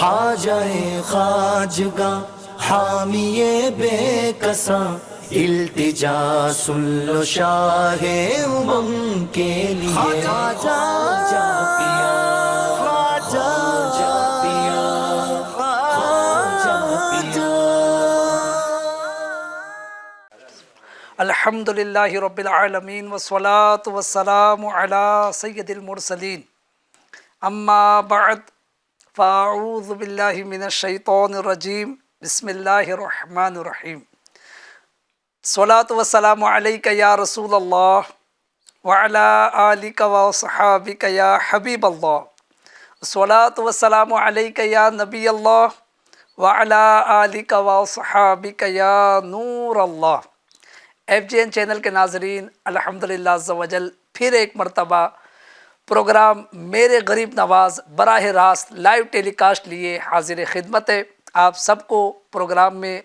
خواجہ خواجگاں حامی بے کساں التجا سن لو شاہ امم کے لیے خواجہ پیا خواجہ پیا خواجہ پیا۔ الحمدللہ رب العالمین والصلاة والسلام علی سید المرسلین، اما بعد فاعوذ باللہ من الشیطان الرجیم، بسم اللہ الرحمن الرحیم۔ الصلاة والسلام علیک یا رسول اللہ وعلی آلک وصحابک یا حبیب اللہ۔ الصلاة والسلام علیک یا نبی اللہ وعلی آلک وصحابک یا نور اللہ۔ ایف جی این چینل کے ناظرین، الحمدللہ عز و جل پھر ایک مرتبہ پروگرام میرے غریب نواز براہ راست لائیو ٹیلی کاسٹ لیے حاضر خدمت ہے۔ آپ سب کو پروگرام میں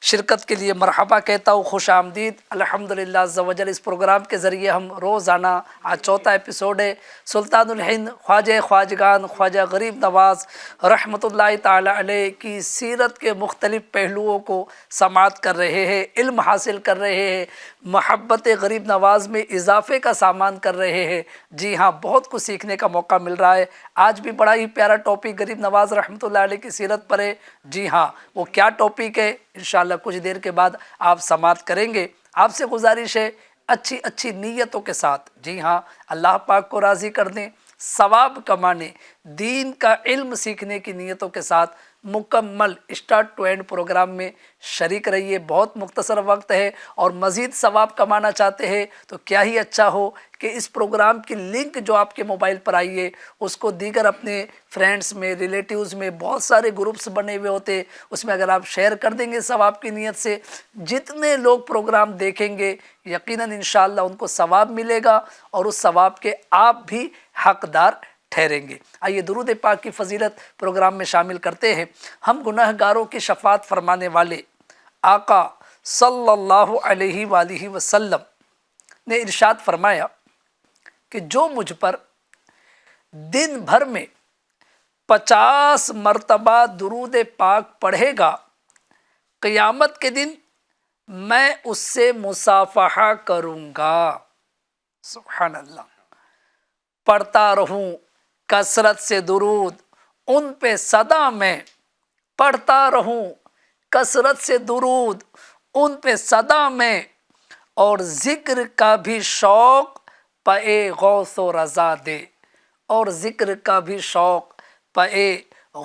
شرکت کے لیے مرحبا کہتا ہوں، خوش آمدید۔ الحمدللہ عز و جل اس پروگرام کے ذریعے ہم روزانہ، آج چوتھا ایپیسوڈ ہے، سلطان الہند خواجہ خواجگان خواجہ غریب نواز رحمۃ اللہ تعالی علیہ کی سیرت کے مختلف پہلوؤں کو سماعت کر رہے ہیں، علم حاصل کر رہے ہیں، محبت غریب نواز میں اضافے کا سامان کر رہے ہیں۔ جی ہاں، بہت کچھ سیکھنے کا موقع مل رہا ہے۔ آج بھی بڑا ہی پیارا ٹاپک غریب نواز رحمۃ اللہ علیہ کی سیرت پر ہے۔ جی ہاں، وہ کیا ٹاپک ہے انشاءاللہ کچھ دیر کے بعد آپ سماعت کریں گے۔ آپ سے گزارش ہے اچھی نیتوں کے ساتھ، جی ہاں، اللہ پاک کو راضی کرنے، ثواب کمانے، دین کا علم سیکھنے کی نیتوں کے ساتھ مکمل اسٹارٹ ٹو اینڈ پروگرام میں شریک رہیے۔ بہت مختصر وقت ہے اور مزید ثواب کمانا چاہتے ہیں تو کیا ہی اچھا ہو کہ اس پروگرام کی لنک جو آپ کے موبائل پر آئی ہے اس کو دیگر اپنے فرینڈز میں، ریلیٹیوز میں، بہت سارے گروپس بنے ہوئے ہوتے، اس میں اگر آپ شیئر کر دیں گے ثواب کی نیت سے، جتنے لوگ پروگرام دیکھیں گے یقیناً انشاءاللہ ان کو ثواب ملے گا اور اس ثواب کے آپ بھی حقدار ٹھہریں گے۔ آئیے درود پاک کی فضیلت پروگرام میں شامل کرتے ہیں۔ ہم گناہ گاروں کی شفاعت فرمانے والے آقا صلی اللہ علیہ وآلہ وسلم نے ارشاد فرمایا کہ جو مجھ پر دن بھر میں 50 مرتبہ درود پاک پڑھے گا، قیامت کے دن میں اس سے مصافحہ کروں گا۔ سبحان اللہ۔ پڑھتا رہوں کثرت سے درود ان پہ سدا میں، پڑھتا رہوں کثرت سے درود ان پہ سدا میں، اور ذکر کا بھی شوق پے غوث و رضا دے، اور ذکر کا بھی شوق پے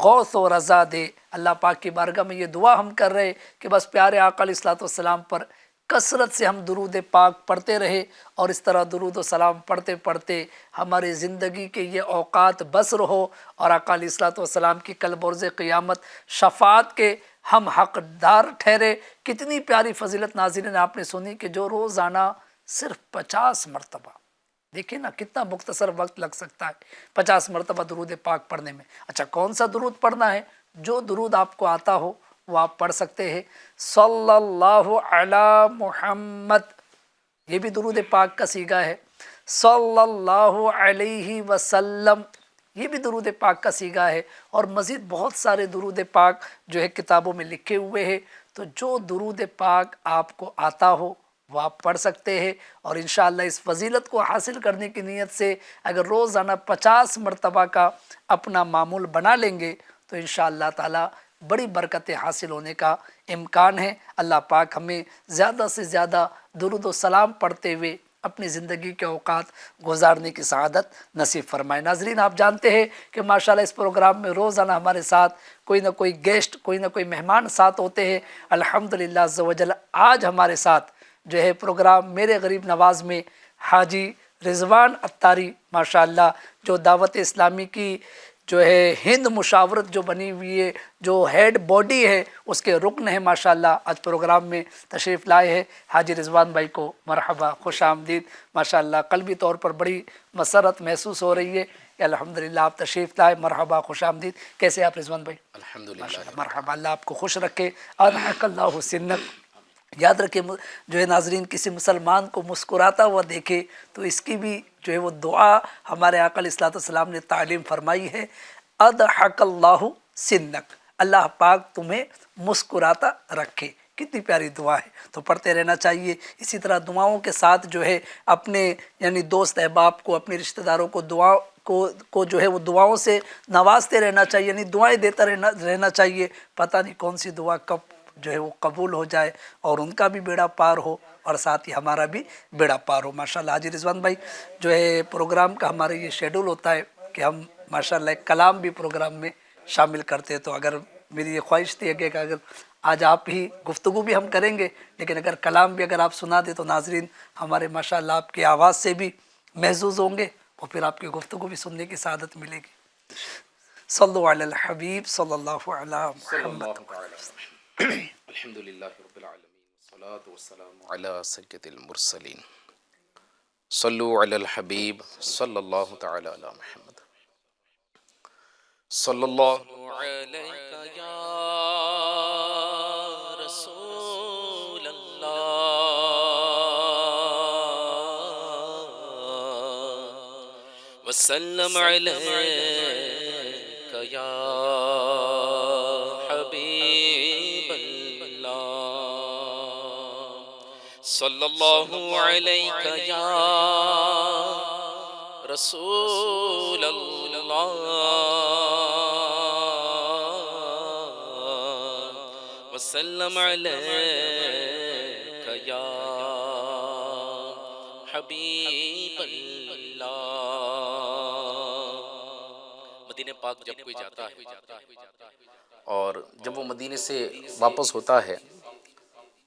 غوث و رضا دے۔ اللہ پاک کی بارگاہ میں یہ دعا ہم کر رہے کہ بس پیارے آقا علیہ الصلوۃ والسلام پر کثرت سے ہم درود پاک پڑھتے رہے، اور اس طرح درود و سلام پڑھتے پڑھتے ہماری زندگی کے یہ اوقات بسر ہو، اور آقا علیہ الصلوۃ والسلام کی کل برز قیامت شفاعت کے ہم حقدار ٹھہرے۔ کتنی پیاری فضیلت ناظرین آپ نے سنی کہ جو روزانہ صرف 50 مرتبہ، دیکھیں نا کتنا مختصر وقت لگ سکتا ہے 50 مرتبہ درود پاک پڑھنے میں۔ اچھا کون سا درود پڑھنا ہے؟ جو درود آپ کو آتا ہو وہ آپ پڑھ سکتے ہیں۔ صلی اللہ علی محمد، یہ بھی درود پاک کا صیغہ ہے۔ صلی اللہ علیہ وسلم، یہ بھی درود پاک کا صیغہ ہے، اور مزید بہت سارے درود پاک جو ہے کتابوں میں لکھے ہوئے ہیں۔ تو جو درود پاک آپ کو آتا ہو وہ آپ پڑھ سکتے ہیں، اور انشاءاللہ اس فضیلت کو حاصل کرنے کی نیت سے اگر روزانہ 50 مرتبہ کا اپنا معمول بنا لیں گے تو انشاءاللہ تعالی بڑی برکتیں حاصل ہونے کا امکان ہے۔ اللہ پاک ہمیں زیادہ سے زیادہ درود و سلام پڑھتے ہوئے اپنی زندگی کے اوقات گزارنے کی سعادت نصیب فرمائے۔ ناظرین آپ جانتے ہیں کہ ماشاءاللہ اس پروگرام میں روزانہ ہمارے ساتھ کوئی نہ کوئی گیسٹ، کوئی نہ کوئی مہمان ساتھ ہوتے ہیں۔ الحمدللہ عز و جل آج ہمارے ساتھ جو ہے پروگرام میرے غریب نواز میں حاجی رضوان عطاری ماشاءاللہ، جو دعوت اسلامی کی جو ہے ہند مشاورت جو بنی ہوئی ہے، جو ہیڈ باڈی ہے، اس کے رکن ہیں ماشاءاللہ، آج پروگرام میں تشریف لائے ہیں۔ حاجی رضوان بھائی کو مرحبا، خوش آمدید۔ ماشاءاللہ قلبی طور پر بڑی مسرت محسوس ہو رہی ہے کہ الحمدللہ آپ تشریف لائے، مرحبا، خوش آمدید۔ کیسے آپ رضوان بھائی؟ الحمدللہ، مرحبا، اللہ آپ کو خوش رکھے، اضحک اللہ سنک۔ یاد رکھے جو ہے ناظرین، کسی مسلمان کو مسکراتا ہوا دیکھے تو اس کی بھی جو ہے وہ دعا ہمارے آقا علیہ الصلوۃ والسلام نے تعلیم فرمائی ہے، اضحک اللہ سنک، اللہ پاک تمہیں مسکراتا رکھے۔ کتنی پیاری دعا ہے، تو پڑھتے رہنا چاہیے۔ اسی طرح دعاؤں کے ساتھ جو ہے اپنے یعنی دوست احباب کو، اپنے رشتہ داروں کو دعا کو جو ہے وہ دعاؤں سے نوازتے رہنا چاہیے، یعنی دعائیں دیتا رہنا چاہیے۔ پتہ نہیں کون سی دعا کب جو ہے وہ قبول ہو جائے اور ان کا بھی بیڑا پار ہو اور ساتھ ہی ہمارا بھی بیڑا پار ہو۔ ماشاءاللہ حاجی رضوان بھائی جو ہے پروگرام کا ہمارا یہ شیڈول ہوتا ہے کہ ہم ماشاءاللہ ایک کلام بھی پروگرام میں شامل کرتے ہیں، تو اگر میری یہ خواہش تھی کہ اگر آج آپ ہی گفتگو بھی ہم کریں گے، لیکن اگر کلام بھی اگر آپ سنا دیں تو ناظرین ہمارے ماشاءاللہ آپ کی آواز سے بھی محظوظ ہوں گے اور پھر آپ کی گفتگو بھی سننے کی سعادت ملے گی۔ صلو علی الحبیب صلی اللہ علی محمد۔ الحمدللہ رب العالمین والصلاة والسلام علی سید المرسلین صلو علی الحبیب صلی اللہ تعالی علی محمد صلی اللہ علیکہ یا رسول اللہ وسلم علیکہ یا حبیب اللہ صلی اللہ علیکہ یا رسول اللہ وسلم علیکہ یا حبیب اللہ۔ مدینہ پاک جب کوئی جاتا ہے اور جب وہ مدینے سے واپس ہوتا ہے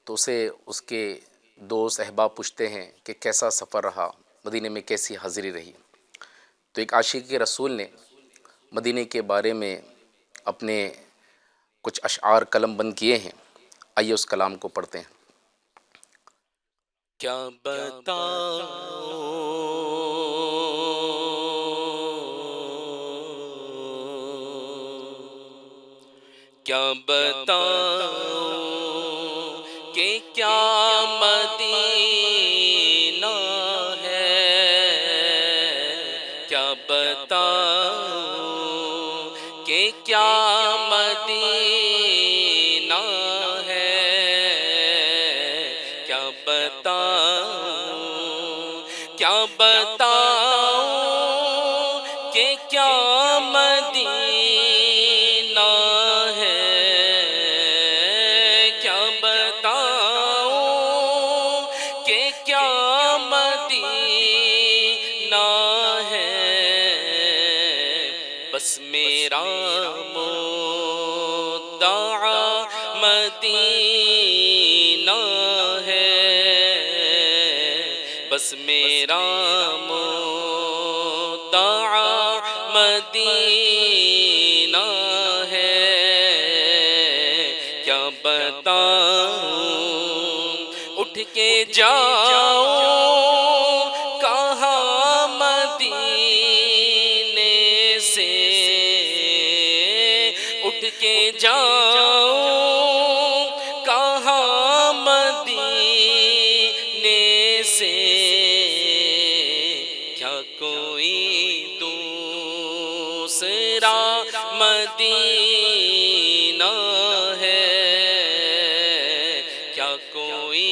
تو اسے اس کے دوست احباب پوچھتے ہیں کہ کیسا سفر رہا، مدینے میں کیسی حاضری رہی۔ تو ایک عاشق رسول نے مدینے کے بارے میں اپنے کچھ اشعار قلم بند کیے ہیں، آئیے اس کلام کو پڑھتے ہیں۔ کیا بتاؤں کہ کیا مدینہ ہے، کیا بتاؤں کہ کیا مدینہ ہے، کیا بتاؤں کہ کیا مدینہ ہے، کیا بتاؤں کہ کیا مدینہ ہے، بس میرا مدعا مدینہ ہے، بس میرا مدعا مدینہ ہے، کیا بتاؤں اٹھ کے جاؤں کہاں مدینے سے، اٹھ کے جاؤں کہاں مدینے سے، کیا کوئی دوسرا مدینہ ہے، کیا کوئی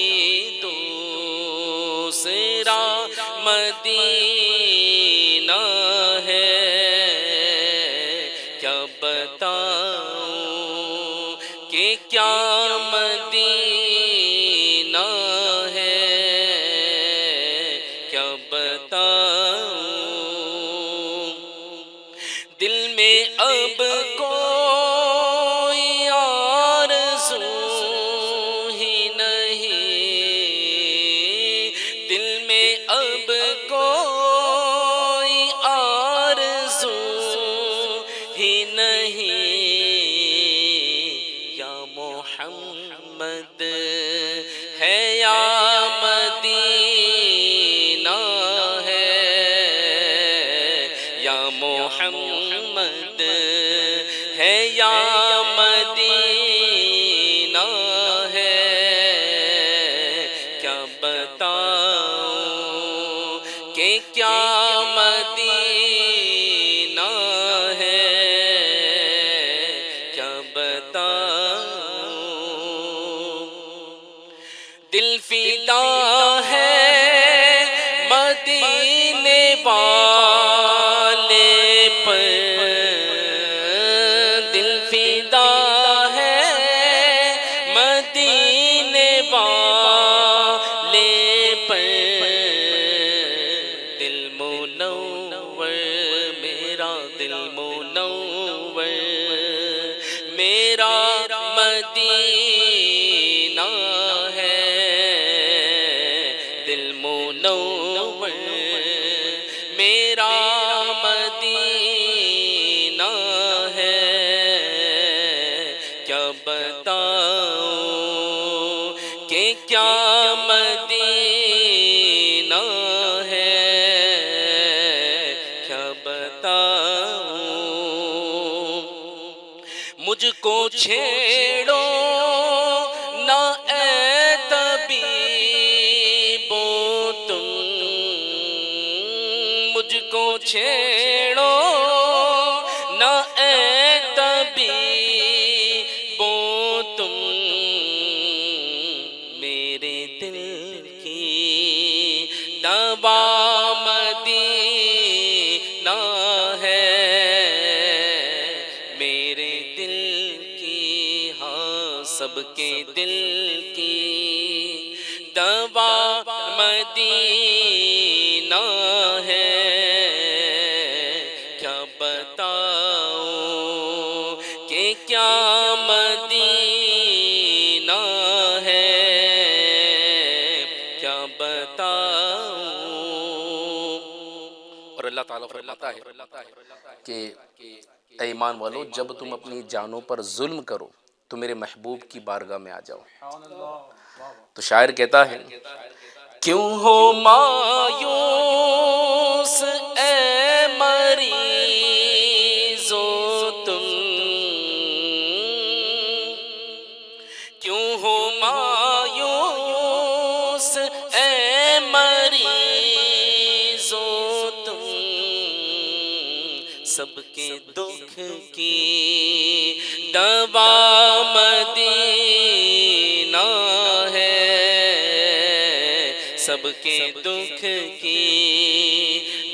دوسرا مدینہ ہے، کیا بتاؤں کہ کیا مدینہ ہے، کیا بتاؤں دل میں اب کوئی آرزو ہی نہیں، دل میں اب کوئی آرزو ہی نہیں، یا محمد بتاؤں دل فدا ہے مدینے والے پر دل فدا ہے مدینے والے پر دل منور میرا دل منور میرا مدینہ ہے دل منور میرا مدینہ ہے کیا بتاؤں کہ کیا مدینہ ہے کیا بتاؤں مجھ کو چھیڑو نہ اے طبیبو تم مجھ کو چھیڑو نہ اے طبیبو تم میرے دل کی دوا مدینہ ہے میرے دل کی ہاں سب کے دل کی دوا مدینہ ہے کیا بتاؤں کہ کیا مدینہ ہے کیا بتاؤں اور اللہ تعالیٰ فرماتا ہے کہ اے ایمان والو جب تم اپنی جانوں پر ظلم کرو تو میرے محبوب کی بارگاہ میں آ جاؤ تو شاعر کہتا ہے کیوں ہو مایوس اے مریضو تم کیوں ہو مایوس اے مریضو تم سب کے دکھ کی دوا مدینہ ہے سب کے دکھ کی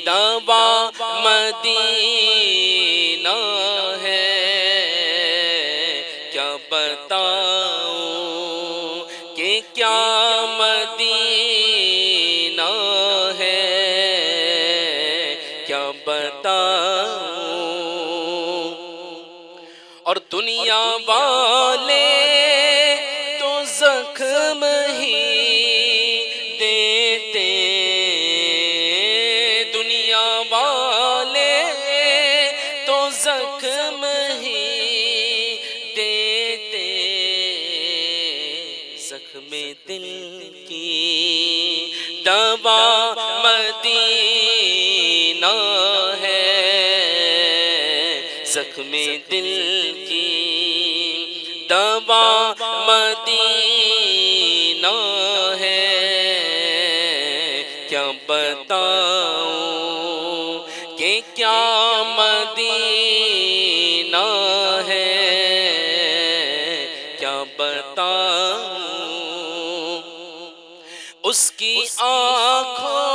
دوا مدینہ ہے کیا بتاؤں کہ کیا مدینہ ہے کیا بتاؤں اور دنیا والے تو زخم ہی دیتے دنیا والے تو زخم ہی دیتے زخم دل کی دوا مدینہ ہے زخم دل کی دوا مدینہ ہے کیا بتاؤں کہ کیا مدینہ ہے کیا بتاؤں اس کی آنکھوں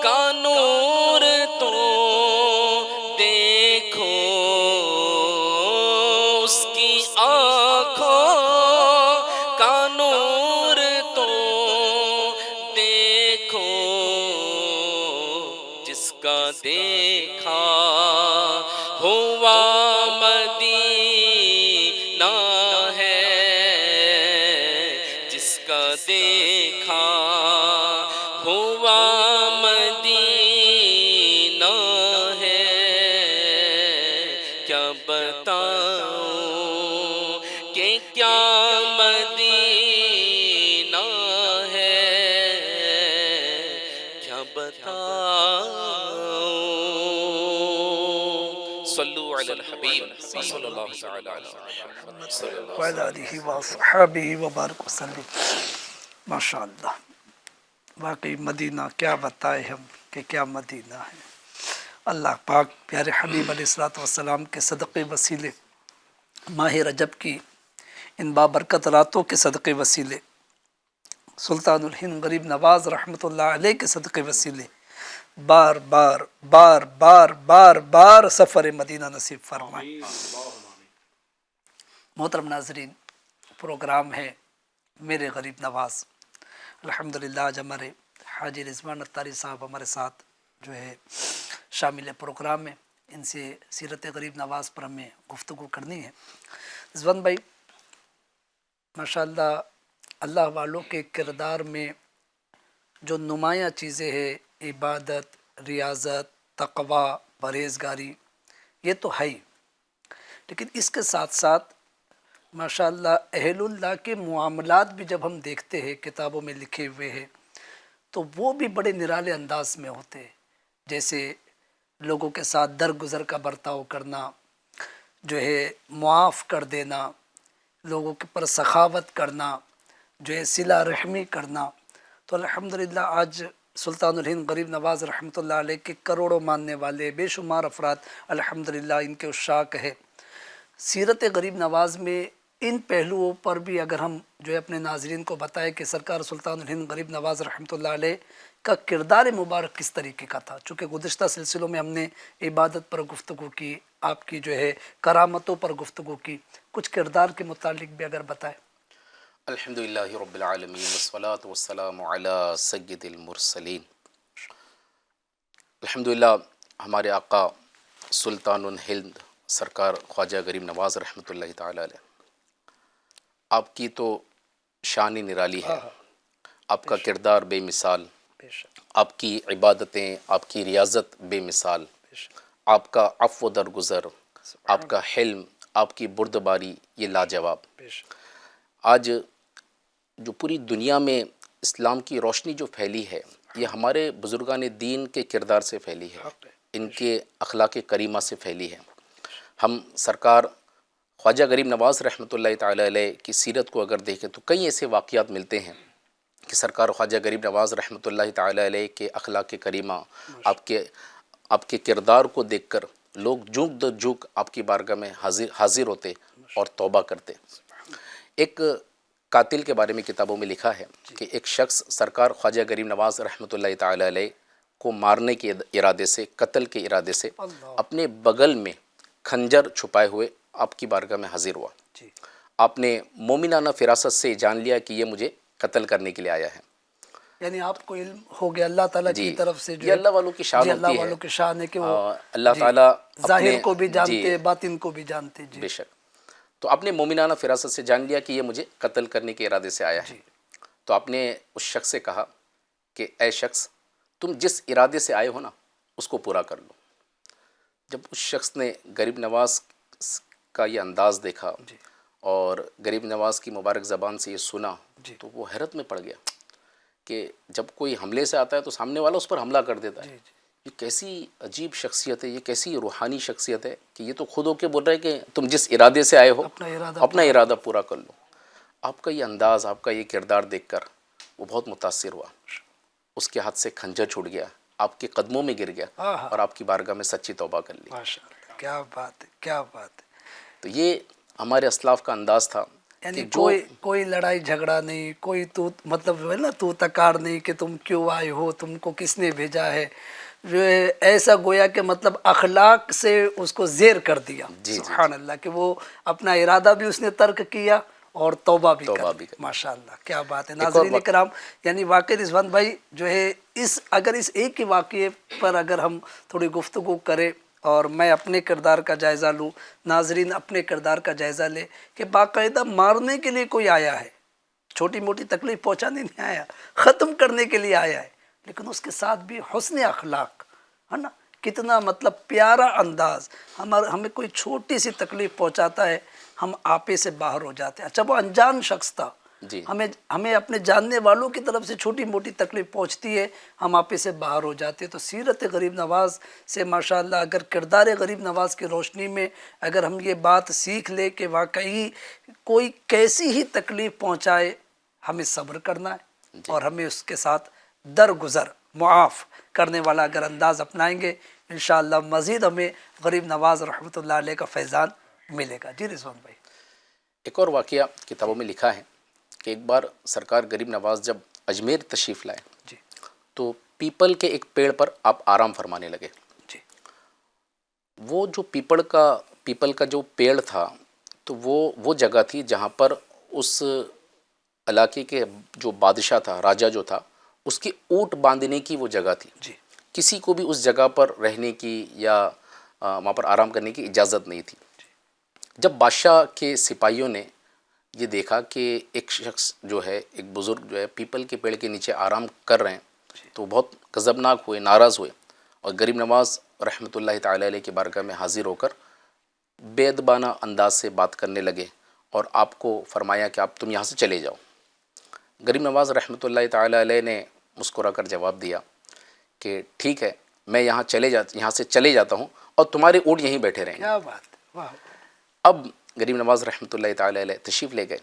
کا نور تو دیکھو اس کی آنکھوں کا نور تو دیکھو جس کا دیکھا ہوا مدینہ ہے جس کا دیکھا ہوا مدینہ ہے کیا بتاؤں کہ کیا مدینہ ہے کیا بتاؤں صلو علی الحبیب صلی اللہ تعالی علیہ وسلم وعلی آلہ وصحبہ وبارک وسلم ماشاءاللہ واقعی مدینہ کیا بتائے ہم کہ کیا مدینہ ہے اللہ پاک پیارے حبیب علیہ الصلوۃ والسلام کے صدقے وسیلے ماہ رجب کی ان بابرکت راتوں کے صدقے وسیلے، سلطان الہند غریب نواز رحمۃ اللہ علیہ کے صدقے وسیلے بار بار بار بار بار بار سفر مدینہ نصیب فرمائے۔ محترم ناظرین، پروگرام ہے میرے غریب نواز۔ الحمدللہ آج ہمارے حاجی رضوان اتاری صاحب ہمارے ساتھ جو ہے شامل پروگرام میں، ان سے سیرت غریب نواز پر ہمیں گفتگو کرنی ہے۔ رضوان بھائی، ماشاءاللہ اللہ والوں کے کردار میں جو نمایاں چیزیں ہیں، عبادت، ریاضت، تقوی، پرہیزگاری، یہ تو ہے ہی، لیکن اس کے ساتھ ساتھ ماشاءاللہ اہل اللہ کے معاملات بھی جب ہم دیکھتے ہیں، کتابوں میں لکھے ہوئے ہیں، تو وہ بھی بڑے نرالے انداز میں ہوتے ہیں، جیسے لوگوں کے ساتھ درگزر کا برتاؤ کرنا، جو ہے معاف کر دینا، لوگوں کے پر سخاوت کرنا، جو ہے صلہ رحمی کرنا۔ تو الحمدللہ آج سلطان الہند غریب نواز رحمۃ اللہ علیہ کے کروڑوں ماننے والے بے شمار افراد الحمدللہ ان کے عشاق ہے۔ سیرت غریب نواز میں ان پہلوؤں پر بھی اگر ہم جو ہے اپنے ناظرین کو بتائیں کہ سرکار سلطان الہند غریب نواز رحمۃ اللہ علیہ کا کردار مبارک کس طریقے کا تھا، چونکہ گزشتہ سلسلوں میں ہم نے عبادت پر گفتگو کی، آپ کی جو ہے کرامتوں پر گفتگو کی، کچھ کردار کے متعلق بھی اگر بتائیں۔ الحمدللہ رب العالمین والصلاة والسلام علی سید المرسلین۔ الحمدللہ ہمارے آقا سلطان الہند سرکار خواجہ غریب نواز رحمۃ اللہ تعالی علیہ، آپ کی تو شان نرالی ہے، آپ کا کردار بے مثال، بے شک، آپ کی عبادتیں، آپ کی ریاضت بے مثال، بے شک، آپ کا عفو درگزر، آپ کا حلم، آپ کی بردباری، یہ لاجواب۔ بے شک، آج جو پوری دنیا میں اسلام کی روشنی جو پھیلی ہے، یہ ہمارے بزرگان دین کے کردار سے پھیلی ہے، ان کے اخلاق کریمہ سے پھیلی ہے۔ ہم سرکار خواجہ غریب نواز رحمۃ اللہ تعالی علیہ کی سیرت کو اگر دیکھیں تو کئی ایسے واقعات ملتے ہیں کہ سرکار خواجہ غریب نواز رحمۃ اللہ تعالی علیہ کے اخلاق کریمہ، آپ کے کردار کو دیکھ کر لوگ جھک در جھک آپ کی بارگاہ میں حاضر ہوتے اور توبہ کرتے۔ ایک قاتل کے بارے میں کتابوں میں لکھا ہے کہ ایک شخص سرکار خواجہ غریب نواز رحمۃ اللہ تعالی علیہ کو مارنے کے ارادے سے، قتل کے ارادے سے اپنے بغل میں خنجر چھپائے ہوئے آپ کی بارگاہ میں حاضر ہوا۔ جی، آپ نے مومنانہ فراست سے جان لیا کہ یہ مجھے قتل کرنے کے لیے آیا ہے۔ یعنی آپ کو علم ہو گیا اللہ تعالیٰ کی طرف سے، جو یہ اللہ والوں کی شان جی اللہ ہوتی ہے، والوں کی شان ہے کہ وہ اللہ تعالیٰ ظاہر کو بھی جانتے، باطن کو بھی جانتے۔ جی، بے شک۔ تو آپ نے مومنانہ فراست سے جان لیا کہ یہ مجھے قتل کرنے کے ارادے سے آیا ہے، تو آپ نے اس شخص سے کہا کہ اے شخص، تم جس ارادے سے آئے ہو نا، اس کو پورا کر لو۔ جب اس شخص نے غریب نواز کا یہ انداز دیکھا اور غریب نواز کی مبارک زبان سے یہ سنا تو وہ حیرت میں پڑ گیا کہ جب کوئی حملے سے آتا ہے تو سامنے والا اس پر حملہ کر دیتا ہے۔ یہ کیسی عجیب شخصیت ہے، یہ کیسی روحانی شخصیت ہے کہ یہ تو خود ہو کے بول رہا ہے کہ تم جس ارادے سے آئے ہو اپنا ارادہ پورا کر لو۔ آپ کا یہ انداز، آپ کا یہ کردار دیکھ کر وہ بہت متاثر ہوا، اس کے ہاتھ سے خنجر چھوٹ گیا، آپ کے قدموں میں گر گیا اور آپ کی بارگاہ میں سچی توبہ کر لی۔ ماشاءاللہ، کیا بات ہے، کیا بات ہے۔ تو یہ ہمارے اسلاف کا انداز تھا، یعنی کوئی لڑائی جھگڑا نہیں، کوئی تو مطلب جو ہے نا تو تکار نہیں کہ تم کیوں آئے ہو، تم کو کس نے بھیجا ہے، جو ہے ایسا گویا کہ مطلب اخلاق سے اس کو زیر کر دیا۔ سبحان اللہ، کہ وہ اپنا ارادہ بھی اس نے ترک کیا اور توبہ بھی کر لی۔ ماشاءاللہ، کیا بات ہے۔ ناظرین کرام، یعنی واقعی رضوان بھائی جو ہے اگر اس ایک ہی واقعے پر اگر ہم تھوڑی گفتگو کریں اور میں اپنے کردار کا جائزہ لوں، ناظرین اپنے کردار کا جائزہ لے کہ باقاعدہ مارنے کے لیے کوئی آیا ہے، چھوٹی موٹی تکلیف پہنچانے نہیں آیا، ختم کرنے کے لیے آیا ہے، لیکن اس کے ساتھ بھی حسن اخلاق ہے نا، کتنا مطلب پیارا انداز۔ ہمیں کوئی چھوٹی سی تکلیف پہنچاتا ہے، ہم آپے سے باہر ہو جاتے ہیں۔ اچھا وہ انجان شخص تھا، ہمیں اپنے جاننے والوں کی طرف سے چھوٹی موٹی تکلیف پہنچتی ہے، ہم آپے سے باہر ہو جاتے ہیں۔ تو سیرت غریب نواز سے ماشاءاللہ اگر کردار غریب نواز کی روشنی میں اگر ہم یہ بات سیکھ لیں کہ واقعی کوئی کیسی ہی تکلیف پہنچائے ہمیں صبر کرنا ہے اور ہمیں اس کے ساتھ درگزر معاف کرنے والا اگر انداز اپنائیں گے، انشاءاللہ مزید ہمیں غریب نواز رحمۃ اللہ علیہ کا فیضان ملے گا. جی رضوان بھائی. ایک اور واقعہ کتابوں میں لکھا ہے کہ ایک بار سرکار غریب نواز جب اجمیر تشریف لائے جی تو پیپل کے ایک پیڑ پر آپ آرام فرمانے لگے. جی وہ جو پیپل کا جو پیڑ تھا تو وہ جگہ تھی جہاں پر اس علاقے کے جو بادشاہ تھا، راجہ جو تھا، اس کی اونٹ باندھنے کی وہ جگہ تھی. جی کسی کو بھی اس جگہ پر رہنے کی یا وہاں پر آرام کرنے کی اجازت نہیں تھی. جب بادشاہ کے سپاہیوں نے یہ دیکھا کہ ایک شخص جو ہے، ایک بزرگ جو ہے پیپل کے پیڑ کے نیچے آرام کر رہے ہیں تو بہت غضبناک ہوئے، ناراض ہوئے اور غریب نواز رحمۃ اللہ تعالی علیہ کی بارگاہ میں حاضر ہو کر بے ادبانہ انداز سے بات کرنے لگے اور آپ کو فرمایا کہ تم یہاں سے چلے جاؤ. غریب نواز رحمۃ اللہ تعالی علیہ نے مسکرا کر جواب دیا کہ ٹھیک ہے، میں یہاں سے چلے جاتا ہوں اور تمہارے اونٹ یہیں بیٹھے رہیں گے. کیا بات ہے. واہ. اب غریب نواز رحمۃ اللہ تعالی علیہ تشریف لے گئے.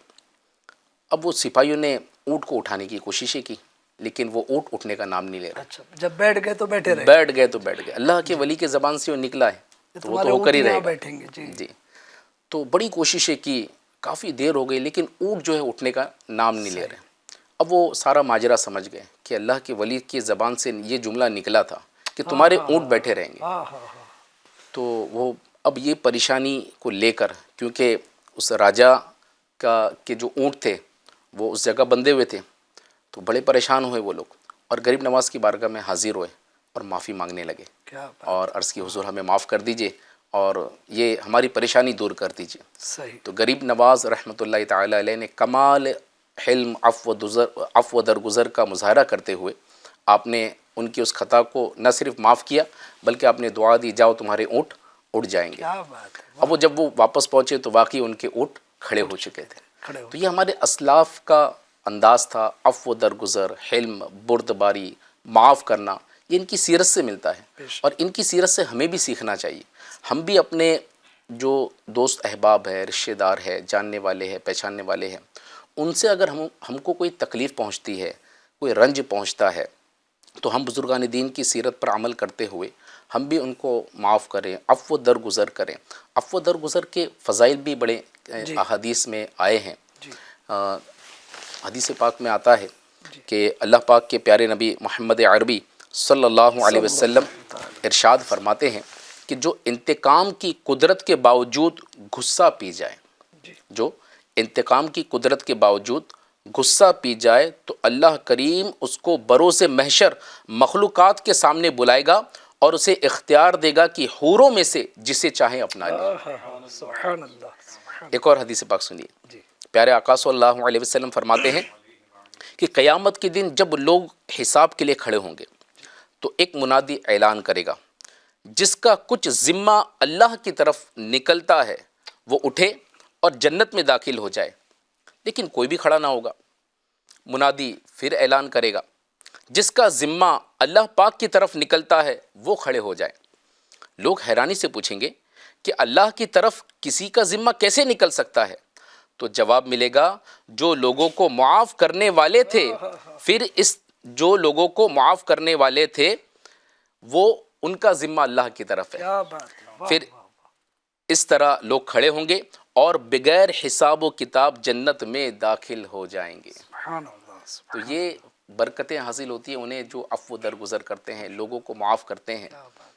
اب وہ سپاہیوں نے اونٹ کو اٹھانے کی کوششیں کی لیکن وہ اونٹ اٹھنے کا نام نہیں لے رہا. اچھا جب بیٹھ گئے تو بیٹھے رہے. بیٹھ گئے تو بیٹھ گئے. اللہ کے ولی کے زبان سے وہ نکلا ہے تو وہ تو ہو کر ہی رہے گا. بیٹھیں گے. جی جی. تو بڑی کوششیں کی، کافی دیر ہو گئی لیکن اونٹ جو ہے اٹھنے کا نام نہیں لے رہے. اب وہ سارا ماجرا سمجھ گئے کہ اللہ کے ولی کی زبان سے یہ جملہ نکلا تھا کہ تمہارے اونٹ بیٹھے رہیں گے. تو وہ اب یہ پریشانی کو لے کر، کیونکہ اس راجہ کے جو اونٹ تھے وہ اس جگہ بندھے ہوئے تھے، تو بڑے پریشان ہوئے وہ لوگ اور غریب نواز کی بارگاہ میں حاضر ہوئے اور معافی مانگنے لگے اور عرض کی حضور ہمیں معاف کر دیجئے اور یہ ہماری پریشانی دور کر دیجئے. صحیح. تو غریب نواز رحمۃ اللہ تعالی علیہ نے کمال حلم، عفو و درگزر کا مظاہرہ کرتے ہوئے آپ نے ان کی اس خطا کو نہ صرف معاف کیا بلکہ آپ نے دعا دی جاؤ تمہارے اونٹ اڑ جائیں گے. کیا بات ہے. اب وہ جب وہ واپس پہنچے تو واقعی ان کے اونٹ کھڑے ہو چکے تھے. تو یہ ہمارے اسلاف کا انداز تھا، عفو و درگزر، حلم، بردباری، معاف کرنا. یہ ان کی سیرت سے ملتا ہے اور ان کی سیرت سے ہمیں بھی سیکھنا چاہیے. ہم بھی اپنے جو دوست احباب ہے، رشتہ دار ہے، جاننے والے ہیں، پہچاننے والے ہیں، ان سے اگر ہم کو کوئی تکلیف پہنچتی ہے، کوئی رنج پہنچتا ہے تو ہم بزرگان دین کی سیرت پر عمل کرتے ہوئے ہم بھی ان کو معاف کریں، عفو درگزر کریں. عفو درگزر کے فضائل بھی بڑے احادیث میں آئے ہیں. حدیث پاک میں آتا ہے کہ اللہ پاک کے پیارے نبی محمد عربی صلی اللہ علیہ وسلم ارشاد فرماتے ہیں کہ جو انتقام کی قدرت کے باوجود غصہ پی جائے، جو انتقام کی قدرت کے باوجود غصہ پی جائے تو اللہ کریم اس کو بروز محشر مخلوقات کے سامنے بلائے گا اور اسے اختیار دے گا کہ حوروں میں سے جسے چاہیں اپنا لے. سبحان اللہ. ایک اور حدیث پاک سنیے. پیارے آقا صلی اللہ علیہ وسلم فرماتے ہیں کہ قیامت کے دن جب لوگ حساب کے لیے کھڑے ہوں گے تو ایک منادی اعلان کرے گا، جس کا کچھ ذمہ اللہ کی طرف نکلتا ہے وہ اٹھے اور جنت میں داخل ہو جائے. لیکن کوئی بھی کھڑا نہ ہوگا. منادی پھر اعلان کرے گا، جس کا ذمہ اللہ پاک کی طرف نکلتا ہے وہ کھڑے ہو جائے. لوگ حیرانی سے پوچھیں گے کہ اللہ کی طرف کسی کا ذمہ کیسے نکل سکتا ہے؟ تو جواب ملے گا، جو لوگوں کو معاف کرنے والے تھے، پھر جو لوگوں کو معاف کرنے والے تھے وہ ان کا ذمہ اللہ کی طرف ہے. پھر اس طرح لوگ کھڑے ہوں گے اور بغیر حساب و کتاب جنت میں داخل ہو جائیں گے. تو یہ برکتیں حاصل ہوتی ہیں انہیں جو عفو درگزر کرتے ہیں، لوگوں کو معاف کرتے ہیں.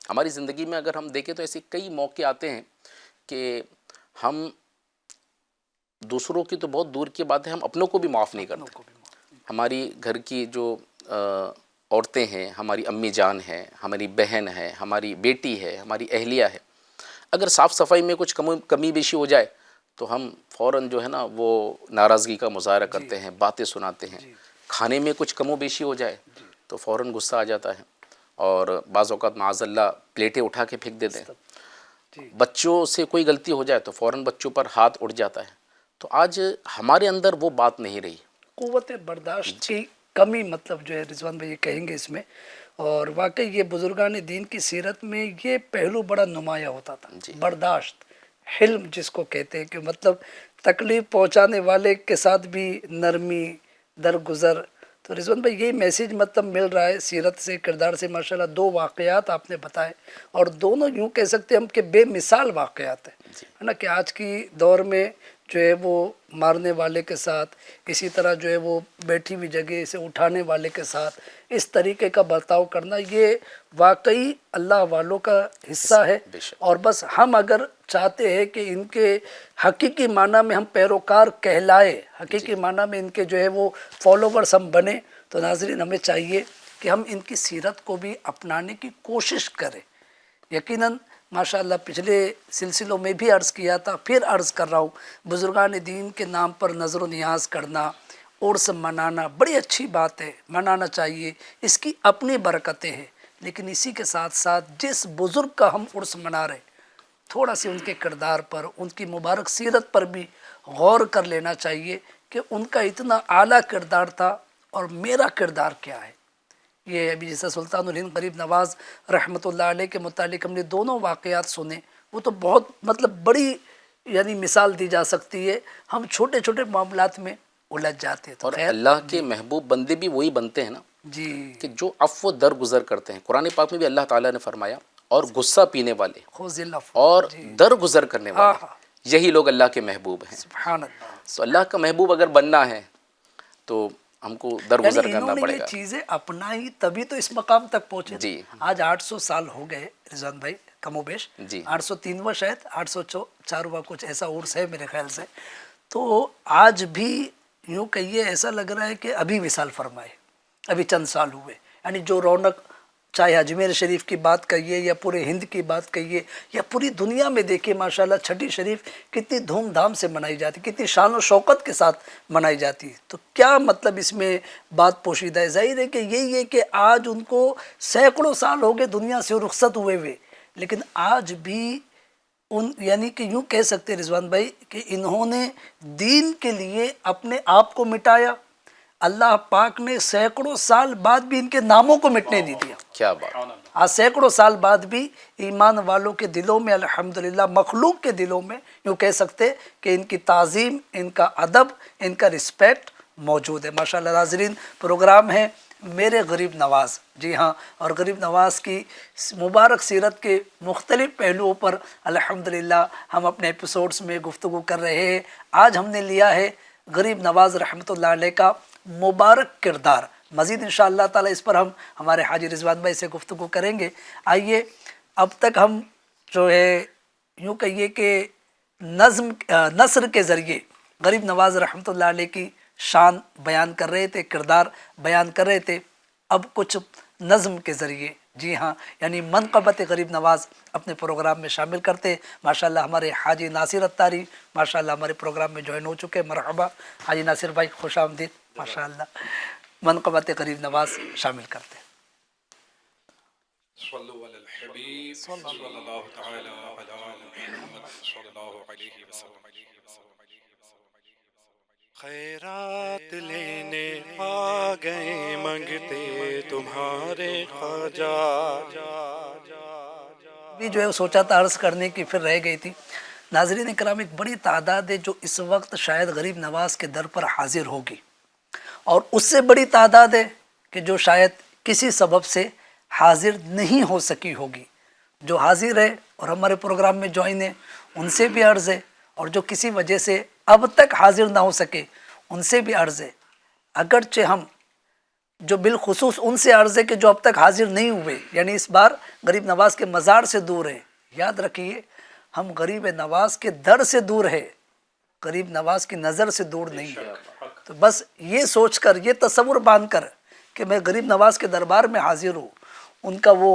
ہماری زندگی میں اگر ہم دیکھیں تو ایسے کئی موقع آتے ہیں کہ ہم دوسروں کی تو بہت دور کی بات ہے، ہم اپنوں کو بھی معاف نہیں کرتے. ہماری گھر کی جو عورتیں ہیں، ہماری امی جان ہیں، ہماری بہن ہے، ہماری بیٹی ہے، ہماری اہلیہ ہے، اگر صاف صفائی میں کچھ کمی بیشی ہو جائے تو ہم فوراً جو ہے نا وہ ناراضگی کا مظاہرہ کرتے ہیں، باتیں سناتے ہیں. کھانے میں کچھ کم و بیشی ہو جائے تو فوراً غصہ آ جاتا ہے اور بعض اوقات معاذ اللہ پلیٹیں اٹھا کے پھینک دیتے ہیں. بچوں سے کوئی غلطی ہو جائے تو فوراً بچوں پر ہاتھ اٹھ جاتا ہے. تو آج ہمارے اندر وہ بات نہیں رہی. قوت برداشت کی کمی مطلب جو ہے رضوان بھائی یہ کہیں گے اس میں. اور واقعی یہ بزرگان دین کی سیرت میں یہ پہلو بڑا نمایاں ہوتا تھا. برداشت، حلم جس کو کہتے ہیں، کہ مطلب تکلیف پہنچانے والے کے ساتھ بھی نرمی، درگزر تو رضوان بھائی یہی میسیج مطلب مل رہا ہے سیرت سے، کردار سے. ماشاءاللہ 2 واقعات آپ نے بتائے، اور دونوں یوں کہہ سکتے ہیں ہم کہ بے مثال واقعات ہیں، ہے نا، کہ آج کی دور میں جو ہے وہ مارنے والے کے ساتھ، اسی طرح جو ہے وہ بیٹھی ہوئی جگہ سے اٹھانے والے کے ساتھ اس طریقے کا برتاؤ کرنا، یہ واقعی اللہ والوں کا حصہ ہے. بے شک. اور بس ہم اگر چاہتے ہیں کہ ان کے حقیقی معنی میں ہم پیروکار کہلائے، حقیقی معنی میں ان کے جو ہے وہ فالوورز ہم بنیں، تو ناظرین ہمیں چاہیے کہ ہم ان کی سیرت کو بھی اپنانے کی کوشش کریں. یقیناً ماشاءاللہ پچھلے سلسلوں میں بھی عرض کیا تھا، پھر عرض کر رہا ہوں، بزرگان دین کے نام پر نظر و نیاز کرنا، عرس منانا بڑی اچھی بات ہے، منانا چاہیے، اس کی اپنی برکتیں ہیں. لیکن اسی کے ساتھ ساتھ جس بزرگ کا ہم عرس منا رہے، تھوڑا سی ان کے کردار پر، ان کی مبارک سیرت پر بھی غور کر لینا چاہیے کہ ان کا اتنا اعلیٰ کردار تھا اور میرا کردار کیا ہے. یہ ابھی جیسا سلطان الہند غریب نواز رحمۃ اللہ علیہ کے متعلق ہم نے دونوں واقعات سنے، وہ تو بہت مطلب بڑی یعنی مثال دی جا سکتی ہے. ہم چھوٹے چھوٹے معاملات میں الجھ جاتے ہیں. تو اور خیر اللہ کے محبوب بندے بھی وہی بنتے ہیں نا جی کہ جو عفو درگزر کرتے ہیں. قرآن پاک میں بھی اللہ تعالیٰ نے فرمایا اور غصہ پینے والے خوذ العفو، اور جی درگزر کرنے والے، یہی لوگ اللہ کے محبوب ہیں. سبحان اللہ. تو اللہ کا محبوب اگر بننا ہے تو ہم کو درگزر یعنی کرنا انہوں نے پڑے یہ گا. چیزیں اپنائی تبھی تو اس مقام تک پہنچے. جی. آج 800 سال ہو گئے رضوان بھائی، کم و بیش جی. 803واں شاید 804واں کچھ ایسا عرس ہے میرے خیال سے. تو آج بھی یوں کہیے ایسا لگ رہا ہے کہ ابھی وصال فرمائے، ابھی چند سال ہوئے. یعنی جو رونق چاہے اجمیر شریف کی بات کہیے یا پورے ہند کی بات کہیے یا پوری دنیا میں دیکھیے، ماشاءاللہ چھٹی شریف کتنی دھوم دھام سے منائی جاتی، کتنی شان و شوکت کے ساتھ منائی جاتی ہے. تو کیا مطلب اس میں بات پوشیدہ ہے؟ ظاہر ہے کہ یہی ہے کہ آج ان کو سینکڑوں سال ہو گئے دنیا سے رخصت ہوئے، لیکن آج بھی ان یعنی کہ یوں کہہ سکتے رضوان بھائی کہ انہوں نے دین کے لیے اپنے آپ کو مٹایا. اللہ پاک نے سینکڑوں سال بعد بھی ان کے ناموں کو مٹنے نہیں دیا. کیا بات. آج سینکڑوں سال بعد بھی ایمان والوں کے دلوں میں، الحمدللہ مخلوق کے دلوں میں یوں کہہ سکتے کہ ان کی تعظیم، ان کا ادب، ان کا رسپیکٹ موجود ہے. ماشاءاللہ ناظرین، پروگرام ہے میرے غریب نواز. جی ہاں، اور غریب نواز کی مبارک سیرت کے مختلف پہلوؤں پر الحمدللہ ہم اپنے ایپیسوڈز میں گفتگو کر رہے ہیں. آج ہم نے لیا ہے غریب نواز رحمۃ اللہ علیہ کا مبارک کردار. مزید انشاءاللہ تعالی اس پر ہم ہمارے حاجی رضوان بھائی سے گفتگو کریں گے. آئیے، اب تک ہم جو ہے یوں کہیے کہ نثر کے ذریعے غریب نواز رحمۃ اللہ علیہ کی شان بیان کر رہے تھے، کردار بیان کر رہے تھے. اب کچھ نظم کے ذریعے، جی ہاں، یعنی منقبت غریب نواز اپنے پروگرام میں شامل کرتے. ماشاءاللہ ہمارے حاجی ناصر اتاری ماشاءاللہ ہمارے پروگرام میں جوائن ہو چکے. مرحبا حاجی ناصر بھائی، خوش آمدید. ماشاءاللہ منقبت غریب نواز شامل کرتے. صلو علی الحبیب صلی اللہ تعالی علی محمد صلی اللہ علیہ وسلم. خیرات لینے آ گئے منگتے تمہارے خواجہ. بھی جو ہے سوچا تھا عرض کرنے کی، پھر رہ گئی تھی. ناظرین اکرام، ایک بڑی تعداد ہے جو اس وقت شاید غریب نواز کے در پر حاضر ہوگی، اور اس سے بڑی تعداد ہے کہ جو شاید کسی سبب سے حاضر نہیں ہو سکی ہوگی. جو حاضر ہے اور ہمارے پروگرام میں جوائن ہے ان سے بھی عرض ہے، اور جو کسی وجہ سے اب تک حاضر نہ ہو سکے ان سے بھی عرض ہے. اگرچہ ہم جو بالخصوص ان سے عرض ہے کہ جو اب تک حاضر نہیں ہوئے، یعنی اس بار غریب نواز کے مزار سے دور ہے. یاد رکھیے، ہم غریب نواز کے در سے دور ہے، غریب نواز کی نظر سے دور نہیں ہے. تو بس یہ سوچ کر، یہ تصور باندھ کر کہ میں غریب نواز کے دربار میں حاضر ہوں، ان کا وہ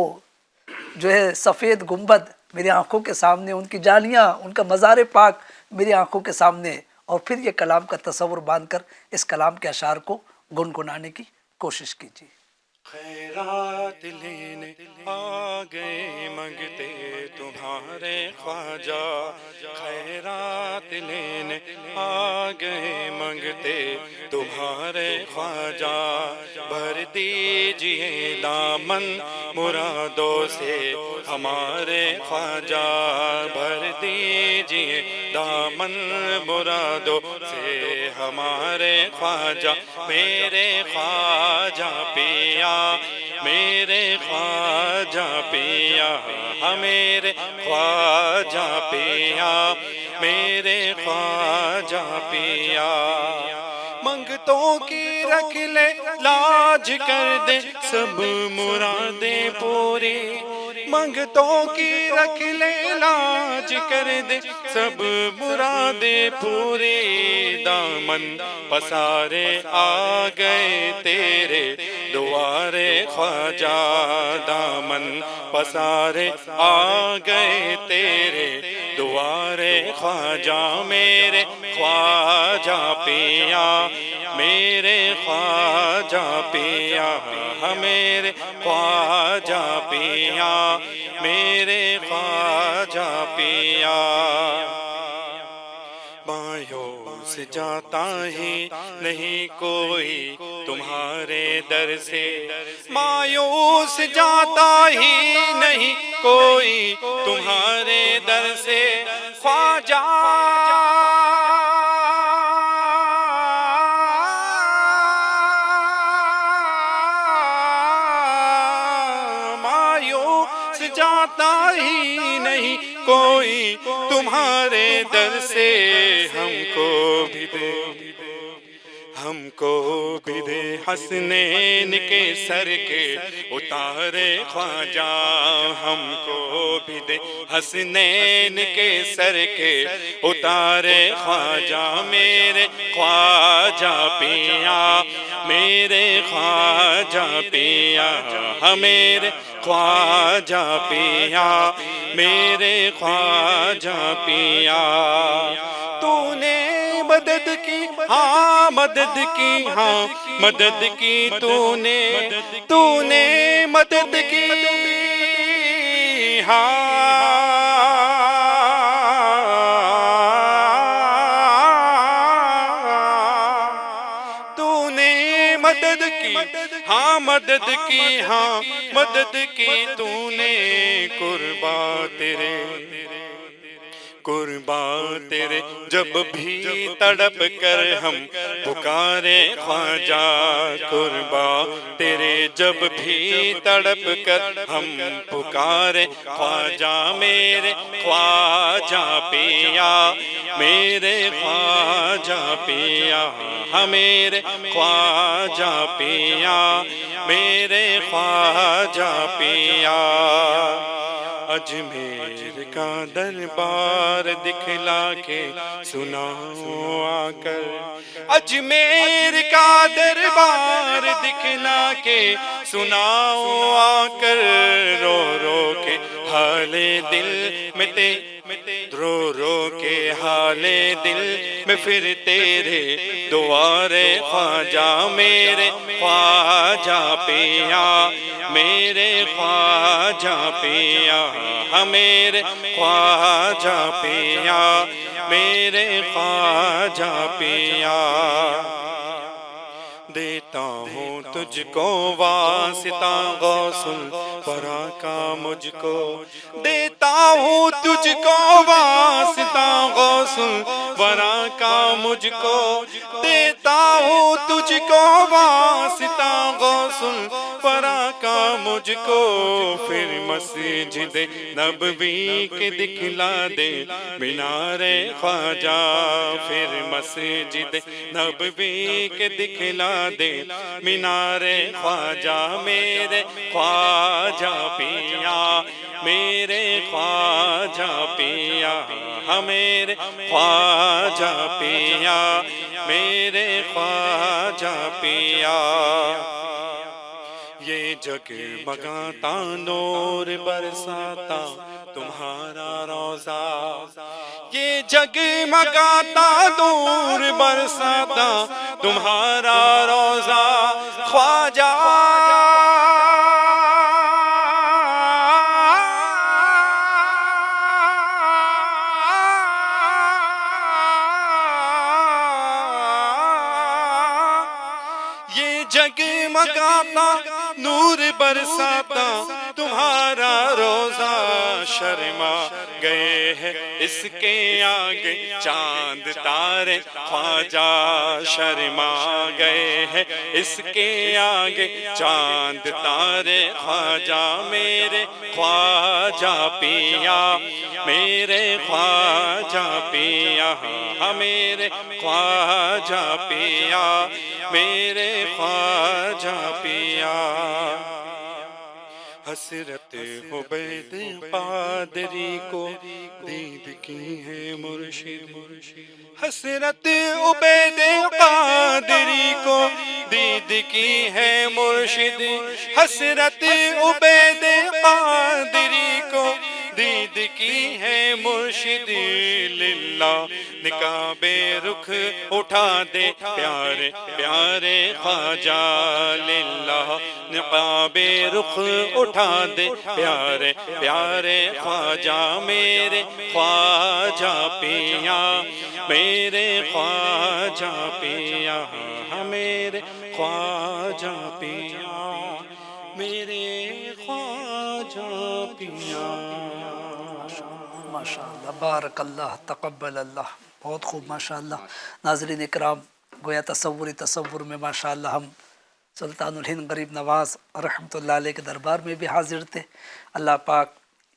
جو ہے سفید گنبد میری آنکھوں کے سامنے، ان کی جالیاں، ان کا مزار پاک میری آنکھوں کے سامنے، اور پھر یہ کلام کا تصور باندھ کر اس کلام کے اشعار کو گنگنانے کی کوشش کیجیے. خیرات لینے آ گئے منگتے تمہارے خواجہ. خیرات لینے آ گئے منگتے تمہارے خواجہ. بھر دیجئے دامن مرادوں سے ہمارے خواجہ. بھر دیجئے کیجیے دامن مرادوں سے ہمارے خواجہ میرے خواجہ پیا، میرے خواجہ پیا، میرے خواجہ پیا، میرے خواجہ پیا۔ منگتوں کی رکھ لے لاج کر دے سب مرادیں پوری، منگتوں کی رکھ لے لاج کر دے سب مرادیں پوری۔ دامن پسارے آ گئے تیرے دوارے خواجہ، دامن پسارے آ گئے تیرے دوارے خواجہ، میرے خواجہ پیا، میرے خواجہ پیا، میرے خواجہ پیا، میرے خواجہ پیا۔ مایوس جاتا ہی نہیں کوئی تمہارے در سے، مایوس جاتا ہی نہیں کوئی تمہارے در سے، خواجہ مایوس جاتا ہی نہیں کوئی تمہارے در سے، ہم کو بھی دے، ہم کو بھی دے حسنین کے سر کے اتارے خواجہ، ہم کو بھی دے حسنین کے سر کے اتارے خواجہ، میرے خواجہ پیا، میرے خواجہ پیا، میرے خواجہ پیا، میرے خواجہ پیا۔ تو نے مدد کی ہاں مدد کی ہاں مدد کی، تو نے مدد کی ہاں، تو نے مدد کی ہاں مدد کی ہاں مدد کی، تو نے قربان تیرے جب بھی تڑپ کر ہم پکارے خواجہ، قربان تیرے جب بھی تڑپ کر ہم پکارے خواجہ، میرے خواجہ پیا، میرے خواجہ پیا، میرے خواجہ پیا، میرے خواجہ پیا۔ اجمیر کا دربار دکھلا کے سناؤ آ کر، اجمیر کا دربار دکھلا کے سناؤ آ کر، رو رو کے حال دل میں رو رو کے حال دل میں پھر تیرے دوارے خواجہ، میرے خواجہ پیا، میرے خواجہ پیا، میرے خواجہ پیا، میرے خواجہ پیا۔ دیتا ہوں تجھ کو واسطہ غوث الورا کا مجھ کو، دیتا ہوں تجھ کو واسطہ غوث الورا کا مجھ کو، دیتا ہوں تجھ کو واسطہ غوث الورا کا مجھ کو، پھر مسجد نبوی کے دکھلا دے مینار خواجہ، پھر مسجد نبوی کے دکھلا دے مینار خواجہ، میرے خواجہ پیا، میرے خواجہ پیا، میرے خواجہ پیا، میرے خواجہ پیا۔ یہ جگمگاتا نور برساتا تمہارا روزہ، یہ جگمگاتا نور برساتا تمہارا روزہ، خواجہ یہ جگمگاتا نور برساتا تمہارا روزہ شرما گئے ہیں اس کے آگے چاند تارے خواجہ شرما گئے ہیں اس کے آگے چاند تارے خواجہ میرے خواجہ پیا میرے خواجہ پیا میرے خواجہ پیا میرے خواجہ پیا حسرت عبید قادری کو دید کی ہے مرشد حسرت عبید قادری کو دید کی ہے مرشد حسرت عبید قادری کو دید کی ہے مرشد للہ نقاب رخ اٹھا دے پیارے پیارے خواجہ للہ نقاب رخ اٹھا دے پیارے پیارے خواجہ میرے خواجہ پیا میرے خواجہ پیا میرے خواجہ پیا میرے خواجہ پیا ماشاءاللہ بارک اللہ تقبل اللہ، بہت خوب ماشاءاللہ۔ ناظرین اکرام، گویا تصور میں ماشاءاللہ ہم سلطان الہند غریب نواز رحمۃ اللہ علیہ کے دربار میں بھی حاضر تھے۔ اللہ پاک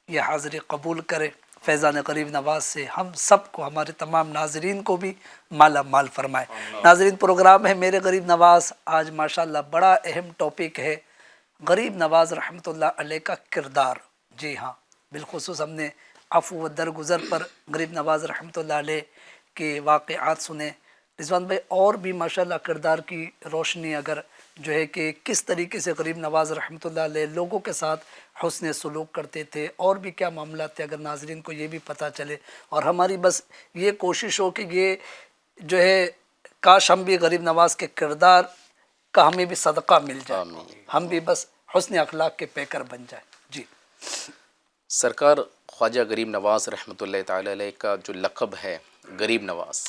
یہ حاضری قبول کرے، فیضان غریب نواز سے ہم سب کو، ہمارے تمام ناظرین کو بھی مالا مال فرمائے۔ ناظرین، پروگرام ہے میرے غریب نواز، آج ماشاءاللہ بڑا اہم ٹاپک ہے غریب نواز رحمۃ اللہ علیہ کا کردار۔ جی ہاں، بالخصوص ہم نے عفو و درگزر پر غریب نواز رحمۃ اللہ علیہ کے واقعات سنے۔ رضوان بھائی، اور بھی ماشاءاللہ کردار کی روشنی اگر جو ہے کہ کس طریقے سے غریب نواز رحمۃ اللہ علیہ لوگوں کے ساتھ حسن سلوک کرتے تھے، اور بھی کیا معاملات تھے، اگر ناظرین کو یہ بھی پتہ چلے، اور ہماری بس یہ کوشش ہو کہ یہ جو ہے کاش ہم بھی غریب نواز کے کردار کا ہمیں بھی صدقہ مل جائے، ہم بھی بس حسن اخلاق کے پیکر بن جائیں۔ جی، سرکار خواجہ غریب نواز رحمۃ اللہ تعالی علیہ کا جو لقب ہے غریب نواز،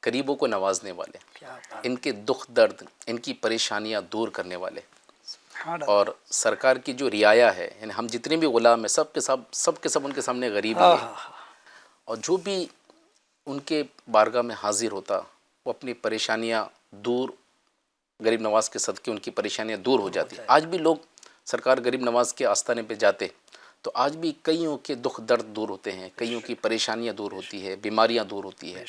غریبوں کو نوازنے والے، ان کے دکھ درد، ان کی پریشانیاں دور کرنے والے، اور سرکار کی جو رعایا ہے، یعنی ہم جتنے بھی غلام ہیں سب کے سب ان کے سامنے غریب ہیں، اور جو بھی ان کے بارگاہ میں حاضر ہوتا وہ اپنی پریشانیاں دور، غریب نواز کے صدقے ان کی پریشانیاں دور ہو جاتی۔ آج بھی لوگ سرکار غریب نواز کے آستانے پہ جاتے تو آج بھی کئیوں کے دکھ درد دور ہوتے ہیں، کئیوں کی پریشانیاں دور ہوتی ہے، بیماریاں دور ہوتی ہے۔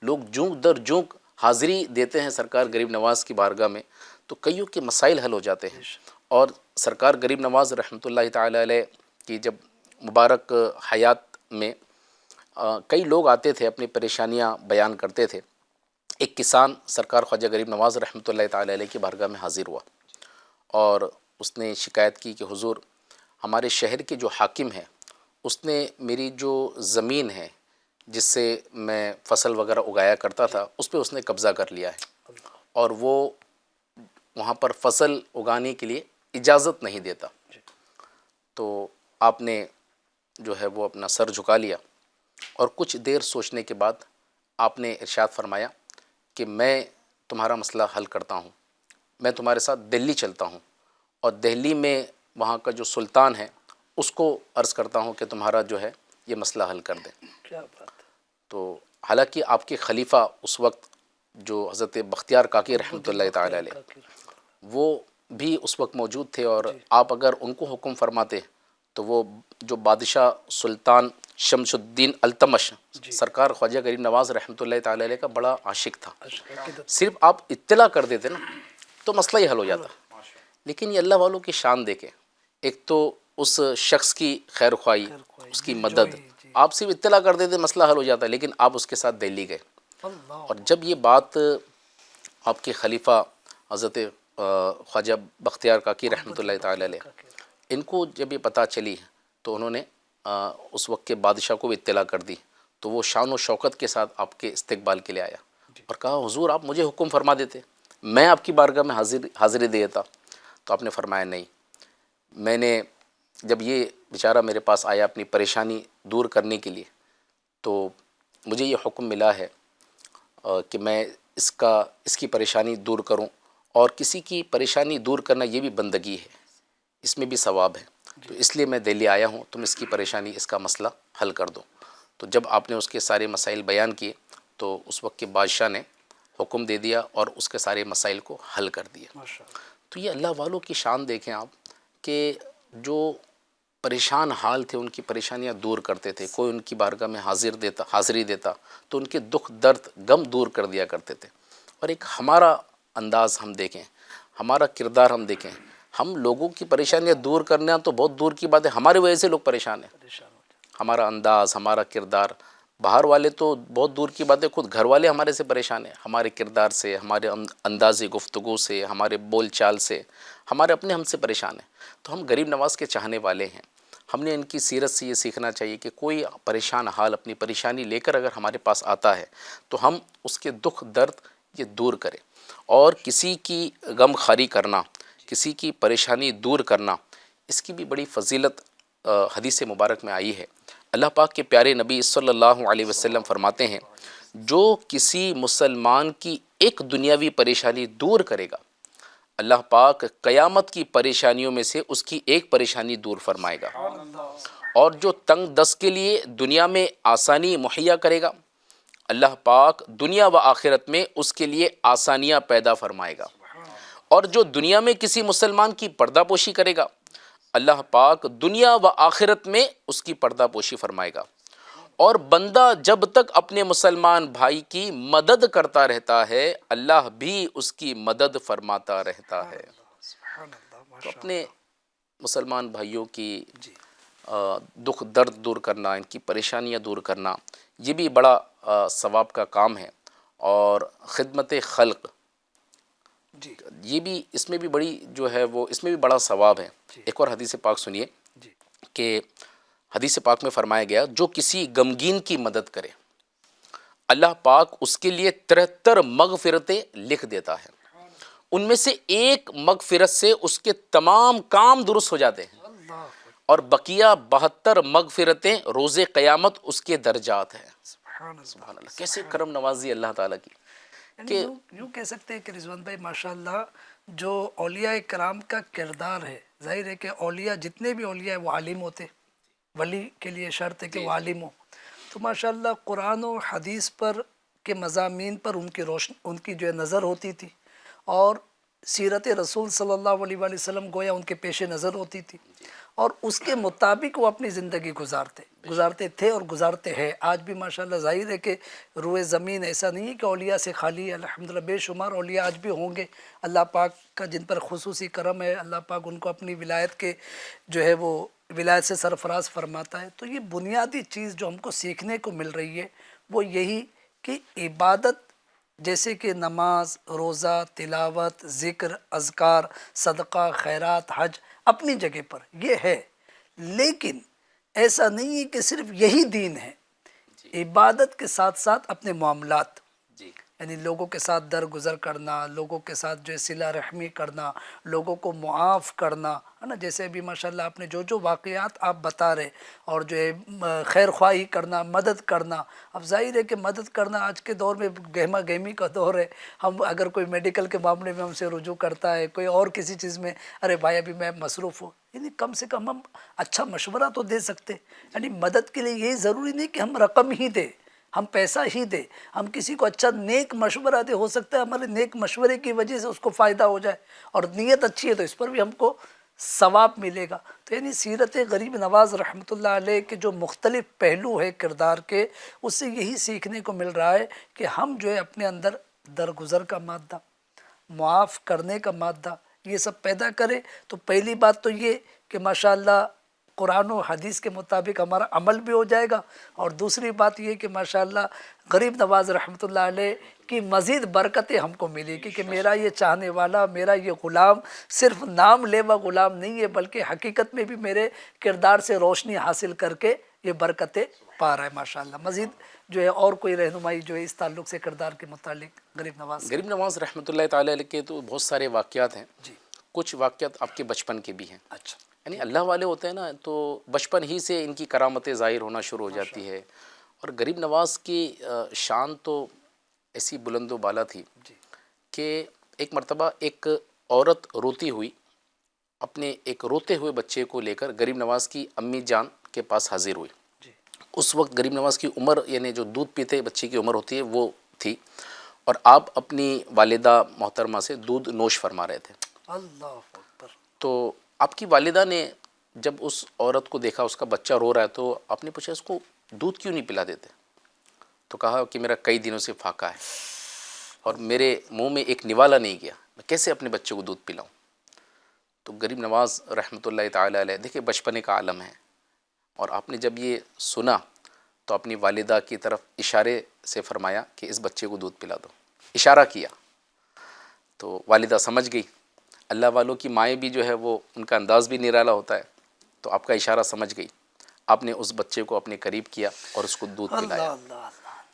لوگ جونک در جونک حاضری دیتے ہیں سرکار غریب نواز کی بارگاہ میں تو کئیوں کے مسائل حل ہو جاتے ہیں۔ اور سرکار غریب نواز رحمۃ اللہ تعالی علیہ کی جب مبارک حیات میں کئی لوگ آتے تھے، اپنی پریشانیاں بیان کرتے تھے۔ ایک کسان سرکار خواجہ غریب نواز رحمۃ اللہ تعالی علیہ کی بارگاہ میں حاضر ہوا اور اس نے شکایت کی کہ حضور، ہمارے شہر کے جو حاکم ہیں اس نے میری جو زمین ہے جس سے میں فصل وغیرہ اگایا کرتا تھا اس پہ اس نے قبضہ کر لیا ہے، اور وہ وہاں پر فصل اگانے کے لیے اجازت نہیں دیتا۔ تو آپ نے جو ہے وہ اپنا سر جھکا لیا اور کچھ دیر سوچنے کے بعد آپ نے ارشاد فرمایا کہ میں تمہارا مسئلہ حل کرتا ہوں، میں تمہارے ساتھ دہلی چلتا ہوں اور دہلی میں وہاں کا جو سلطان ہے اس کو عرض کرتا ہوں کہ تمہارا جو ہے یہ مسئلہ حل کر دیں۔ کیا بات ہے۔ تو حالانکہ آپ کے خلیفہ اس وقت جو حضرت بختیار کاکی رحمۃ اللہ تعالی علیہ وہ بھی اس وقت موجود تھے، اور آپ اگر ان کو حکم فرماتے تو وہ جو بادشاہ سلطان شمس الدین التمش سرکار خواجہ غریب نواز رحمۃ اللہ تعالی علیہ کا بڑا عاشق تھا، صرف آپ اطلاع کر دیتے نا تو مسئلہ ہی حل ہو جاتا۔ لیکن یہ اللہ والوں کی شان دیکھیں، ایک تو اس شخص کی خیر خواہی، اس کی مدد، آپ صرف اطلاع کر دیتے مسئلہ حل ہو جاتا، لیکن آپ اس کے ساتھ دہلی گئے۔ اور جب یہ بات آپ کے خلیفہ حضرت خواجہ بختیار کاکی رحمۃ اللہ تعالی علیہ ان کو جب یہ پتہ چلی تو انہوں نے اس وقت کے بادشاہ کو بھی اطلاع کر دی، تو وہ شان و شوکت کے ساتھ آپ کے استقبال کے لیے آیا اور کہا حضور آپ مجھے حکم فرما دیتے، میں آپ کی بارگاہ میں حاضری دے دیتا۔ تو آپ نے فرمایا نہیں، میں نے جب یہ بیچارہ میرے پاس آیا اپنی پریشانی دور کرنے کے لیے تو مجھے یہ حکم ملا ہے کہ میں اس کی پریشانی دور کروں، اور کسی کی پریشانی دور کرنا یہ بھی بندگی ہے، اس میں بھی ثواب ہے۔ تو اس لیے میں دہلی آیا ہوں، تم اس کی پریشانی، اس کا مسئلہ حل کر دو۔ تو جب آپ نے اس کے سارے مسائل بیان کیے تو اس وقت کے بادشاہ نے حکم دے دیا اور اس کے سارے مسائل کو حل کر دیا۔ تو یہ اللہ والوں کی شان دیکھیں آپ کہ جو پریشان حال تھے ان کی پریشانیاں دور کرتے تھے، کوئی ان کی بارگاہ میں حاضری دیتا تو ان کے دکھ درد غم دور کر دیا کرتے تھے۔ اور ایک ہمارا انداز ہم دیکھیں، ہمارا کردار ہم دیکھیں، ہم لوگوں کی پریشانیاں دور کرنا تو بہت دور کی بات ہے، ہماری وجہ سے لوگ پریشان ہیں۔ ہمارا انداز، ہمارا کردار، باہر والے تو بہت دور کی بات ہے، خود گھر والے ہمارے سے پریشان ہیں، ہمارے کردار سے، ہمارے انداز گفتگو سے، ہمارے بول چال سے، ہمارے اپنے ہم سے پریشان ہیں۔ تو ہم غریب نواز کے چاہنے والے ہیں، ہم نے ان کی سیرت سے یہ سیکھنا چاہیے کہ کوئی پریشان حال اپنی پریشانی لے کر اگر ہمارے پاس آتا ہے تو ہم اس کے دکھ درد یہ دور کریں، اور کسی کی غم خواری کرنا، کسی کی پریشانی دور کرنا، اس کی بھی بڑی فضیلت حدیث مبارک میں آئی ہے۔ اللہ پاک کے پیارے نبی صلی اللہ علیہ وسلم فرماتے ہیں، جو کسی مسلمان کی ایک دنیاوی پریشانی دور کرے گا، اللہ پاک قیامت کی پریشانیوں میں سے اس کی ایک پریشانی دور فرمائے گا، اور جو تنگ دست کے لیے دنیا میں آسانی مہیا کرے گا، اللہ پاک دنیا و آخرت میں اس کے لیے آسانیاں پیدا فرمائے گا، اور جو دنیا میں کسی مسلمان کی پردہ پوشی کرے گا، اللہ پاک دنیا و آخرت میں اس کی پردہ پوشی فرمائے گا۔ اور بندہ جب تک اپنے مسلمان بھائی کی مدد کرتا رہتا ہے، اللہ بھی اس کی مدد فرماتا رہتا ہے۔ تو اپنے مسلمان بھائیوں کی دکھ درد دور کرنا، ان کی پریشانیاں دور کرنا، یہ بھی بڑا ثواب کا کام ہے، اور خدمت خلق یہ بھی، اس میں بھی بڑی جو ہے وہ، اس میں بھی بڑا ثواب ہے۔ ایک اور حدیث پاک سنیے کہ حدیث پاک میں فرمایا گیا، جو کسی غمگین کی مدد کرے، اللہ پاک اس کے لیے 73 مغفرتیں لکھ دیتا ہے، ان میں سے ایک مغفرت سے اس کے تمام کام درست ہو جاتے ہیں، اور بقیہ 72 مغفرتیں روز قیامت اس کے درجات ہیں۔ سبحان اللہ، کیسے کرم نوازی اللہ تعالیٰ کی کہ یوں کہہ سکتے ہیں کہ رضوان بھائی ماشاءاللہ جو اولیاء کرام کا کردار ہے، ظاہر ہے کہ اولیاء جتنے بھی اولیاء وہ عالم ہوتے، ولی کے لیے شرط ہے کہ وہ عالم ہو، تو ماشاءاللہ قرآن و حدیث پر کے مضامین پر ان کی جو ہے نظر ہوتی تھی، اور سیرت رسول صلی اللہ علیہ وآلہ وسلم گویا ان کے پیش نظر ہوتی تھی، اور اس کے مطابق وہ اپنی زندگی گزارتے تھے اور گزارتے ہیں۔ آج بھی ماشاءاللہ ظاہر ہے کہ روئے زمین ایسا نہیں ہے کہ اولیاء سے خالی ہے، الحمدللہ بے شمار اولیاء آج بھی ہوں گے، اللہ پاک کا جن پر خصوصی کرم ہے، اللہ پاک ان کو اپنی ولایت کے جو ہے وہ ولایت سے سرفراز فرماتا ہے۔ تو یہ بنیادی چیز جو ہم کو سیکھنے کو مل رہی ہے وہ یہی کہ عبادت جیسے کہ نماز، روزہ، تلاوت، ذکر، اذکار، صدقہ، خیرات، حج اپنی جگہ پر یہ ہے، لیکن ایسا نہیں ہے کہ صرف یہی دین ہے۔ عبادت کے ساتھ ساتھ اپنے معاملات، یعنی لوگوں کے ساتھ درگزر کرنا، لوگوں کے ساتھ جو ہے صلہ رحمی کرنا، لوگوں کو معاف کرنا، ہے نا، جیسے ابھی ماشاءاللہ آپ نے جو واقعات آپ بتا رہے، اور جو ہے خیر خواہی کرنا، مدد کرنا۔ اب ظاہر ہے کہ مدد کرنا آج کے دور میں گہما گہمی کا دور ہے، ہم اگر کوئی میڈیکل کے معاملے میں ہم سے رجوع کرتا ہے، کوئی اور کسی چیز میں، ارے بھائی ابھی میں مصروف ہوں، یعنی کم سے کم ہم اچھا مشورہ تو دے سکتے۔ یعنی مدد کے لیے یہ ضروری نہیں کہ ہم رقم ہی دیں، ہم پیسہ ہی دیں، ہم کسی کو اچھا نیک مشورہ دے، ہو سکتا ہے ہمارے نیک مشورے کی وجہ سے اس کو فائدہ ہو جائے، اور نیت اچھی ہے تو اس پر بھی ہم کو ثواب ملے گا۔ تو یعنی سیرت غریب نواز رحمۃ اللہ علیہ کے جو مختلف پہلو ہے کردار کے، اس سے یہی سیکھنے کو مل رہا ہے کہ ہم جو ہے اپنے اندر درگزر کا مادہ، معاف کرنے کا مادہ، یہ سب پیدا کرے۔ تو پہلی بات تو یہ کہ ماشاءاللہ قرآن و حدیث کے مطابق ہمارا عمل بھی ہو جائے گا، اور دوسری بات یہ کہ ماشاءاللہ غریب نواز رحمۃ اللہ علیہ کی مزید برکتیں ہم کو ملی گی کہ میرا یہ چاہنے والا، میرا یہ غلام صرف نام لیوا غلام نہیں ہے، بلکہ حقیقت میں بھی میرے کردار سے روشنی حاصل کر کے یہ برکتیں پا رہا ہے ماشاءاللہ۔ مزید جو ہے اور کوئی رہنمائی جو ہے اس تعلق سے کردار کے متعلق غریب نواز رحمۃ اللہ تعالیٰ علیہ کے تو بہت سارے واقعات ہیں، کچھ واقعات آپ کے بچپن کے بھی ہیں۔ اچھا، یعنی اللہ والے ہوتے ہیں نا، تو بچپن ہی سے ان کی کرامتیں ظاہر ہونا شروع ہو جاتی ہے، اور غریب نواز کی شان تو ایسی بلند و بالا تھی کہ ایک مرتبہ ایک عورت روتی ہوئی اپنے ایک روتے ہوئے بچے کو لے کر غریب نواز کی امی جان کے پاس حاضر ہوئی. اس وقت غریب نواز کی عمر یعنی جو دودھ پیتے بچے کی عمر ہوتی ہے وہ تھی، اور آپ اپنی والدہ محترمہ سے دودھ نوش فرما رہے تھے. اللہ اکبر. تو آپ کی والدہ نے جب اس عورت کو دیکھا اس کا بچہ رو رہا ہے تو آپ نے پوچھا اس کو دودھ کیوں نہیں پلا دیتے؟ تو کہا کہ میرا کئی دنوں سے فاقہ ہے اور میرے منہ میں ایک نوالا نہیں گیا، میں کیسے اپنے بچے کو دودھ پلاؤں؟ تو غریب نواز رحمۃ اللہ تعالیٰ علیہ، دیکھیں بچپنے کا عالم ہے، اور آپ نے جب یہ سنا تو اپنی والدہ کی طرف اشارے سے فرمایا کہ اس بچے کو دودھ پلا دو. اشارہ کیا تو والدہ سمجھ گئی. اللہ والوں کی مائیں بھی جو ہے وہ ان کا انداز بھی نرالا ہوتا ہے، تو آپ کا اشارہ سمجھ گئی. آپ نے اس بچے کو اپنے قریب کیا اور اس کو دودھ پلایا. اللہ اللہ.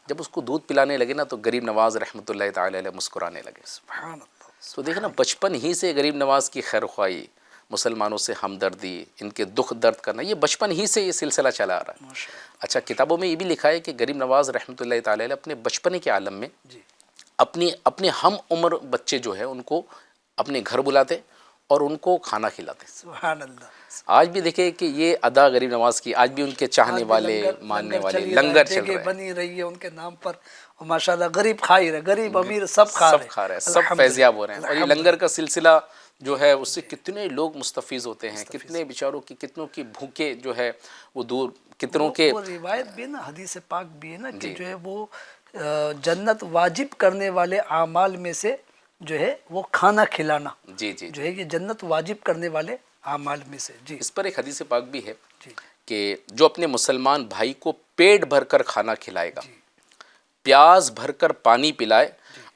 جب اس کو دودھ پلانے لگے نا تو غریب نواز رحمۃ اللہ تعالی علیہ مسکرانے لگے. سبحان اللہ. تو دیکھیں نا بچپن ہی سے غریب نواز کی خیر خواہی، مسلمانوں سے ہمدردی، ان کے دکھ درد کرنا، یہ بچپن ہی سے یہ سلسلہ چلا آ رہا ہے. اچھا کتابوں میں یہ بھی لکھا ہے کہ غریب نواز رحمۃ اللہ تعالی علیہ اپنے بچپنے کے عالم میں اپنے ہم عمر بچے جو ہے ان کو اپنے گھر بلاتے اور ان کو کھانا کھلاتے. سبحان اللہ. آج بھی دیکھیں کہ یہ ادا غریب نواز کی آج بھی ان کے چاہنے والے ماننے والے لنگر چل رہے ہیں، بنی رہی ہے ان کے نام پر، اور ماشاءاللہ غریب کھا ہی رہے، غریب امیر سب کھا رہے ہیں، سب فیضیاب ہو رہے ہیں. اور یہ لنگر کا سلسلہ جو ہے اس سے کتنے لوگ مستفیض ہوتے ہیں، کتنے بیچاروں کی کتنوں کی بھوکے جو ہے وہ دور، کتنوں کے وہ روایت بھی نا حدیث پاک بھی ہے نا کہ جو ہے وہ جنت واجب کرنے والے اعمال میں سے جو ہے وہ کھانا کھلانا جی جو ہے یہ جنت واجب کرنے والے اعمال میں سے. جی اس پر ایک حدیث پاک بھی ہے کہ جو اپنے مسلمان بھائی کو پیٹ بھر کر کھانا کھلائے گا، پیاس بھر کر پانی پلائے،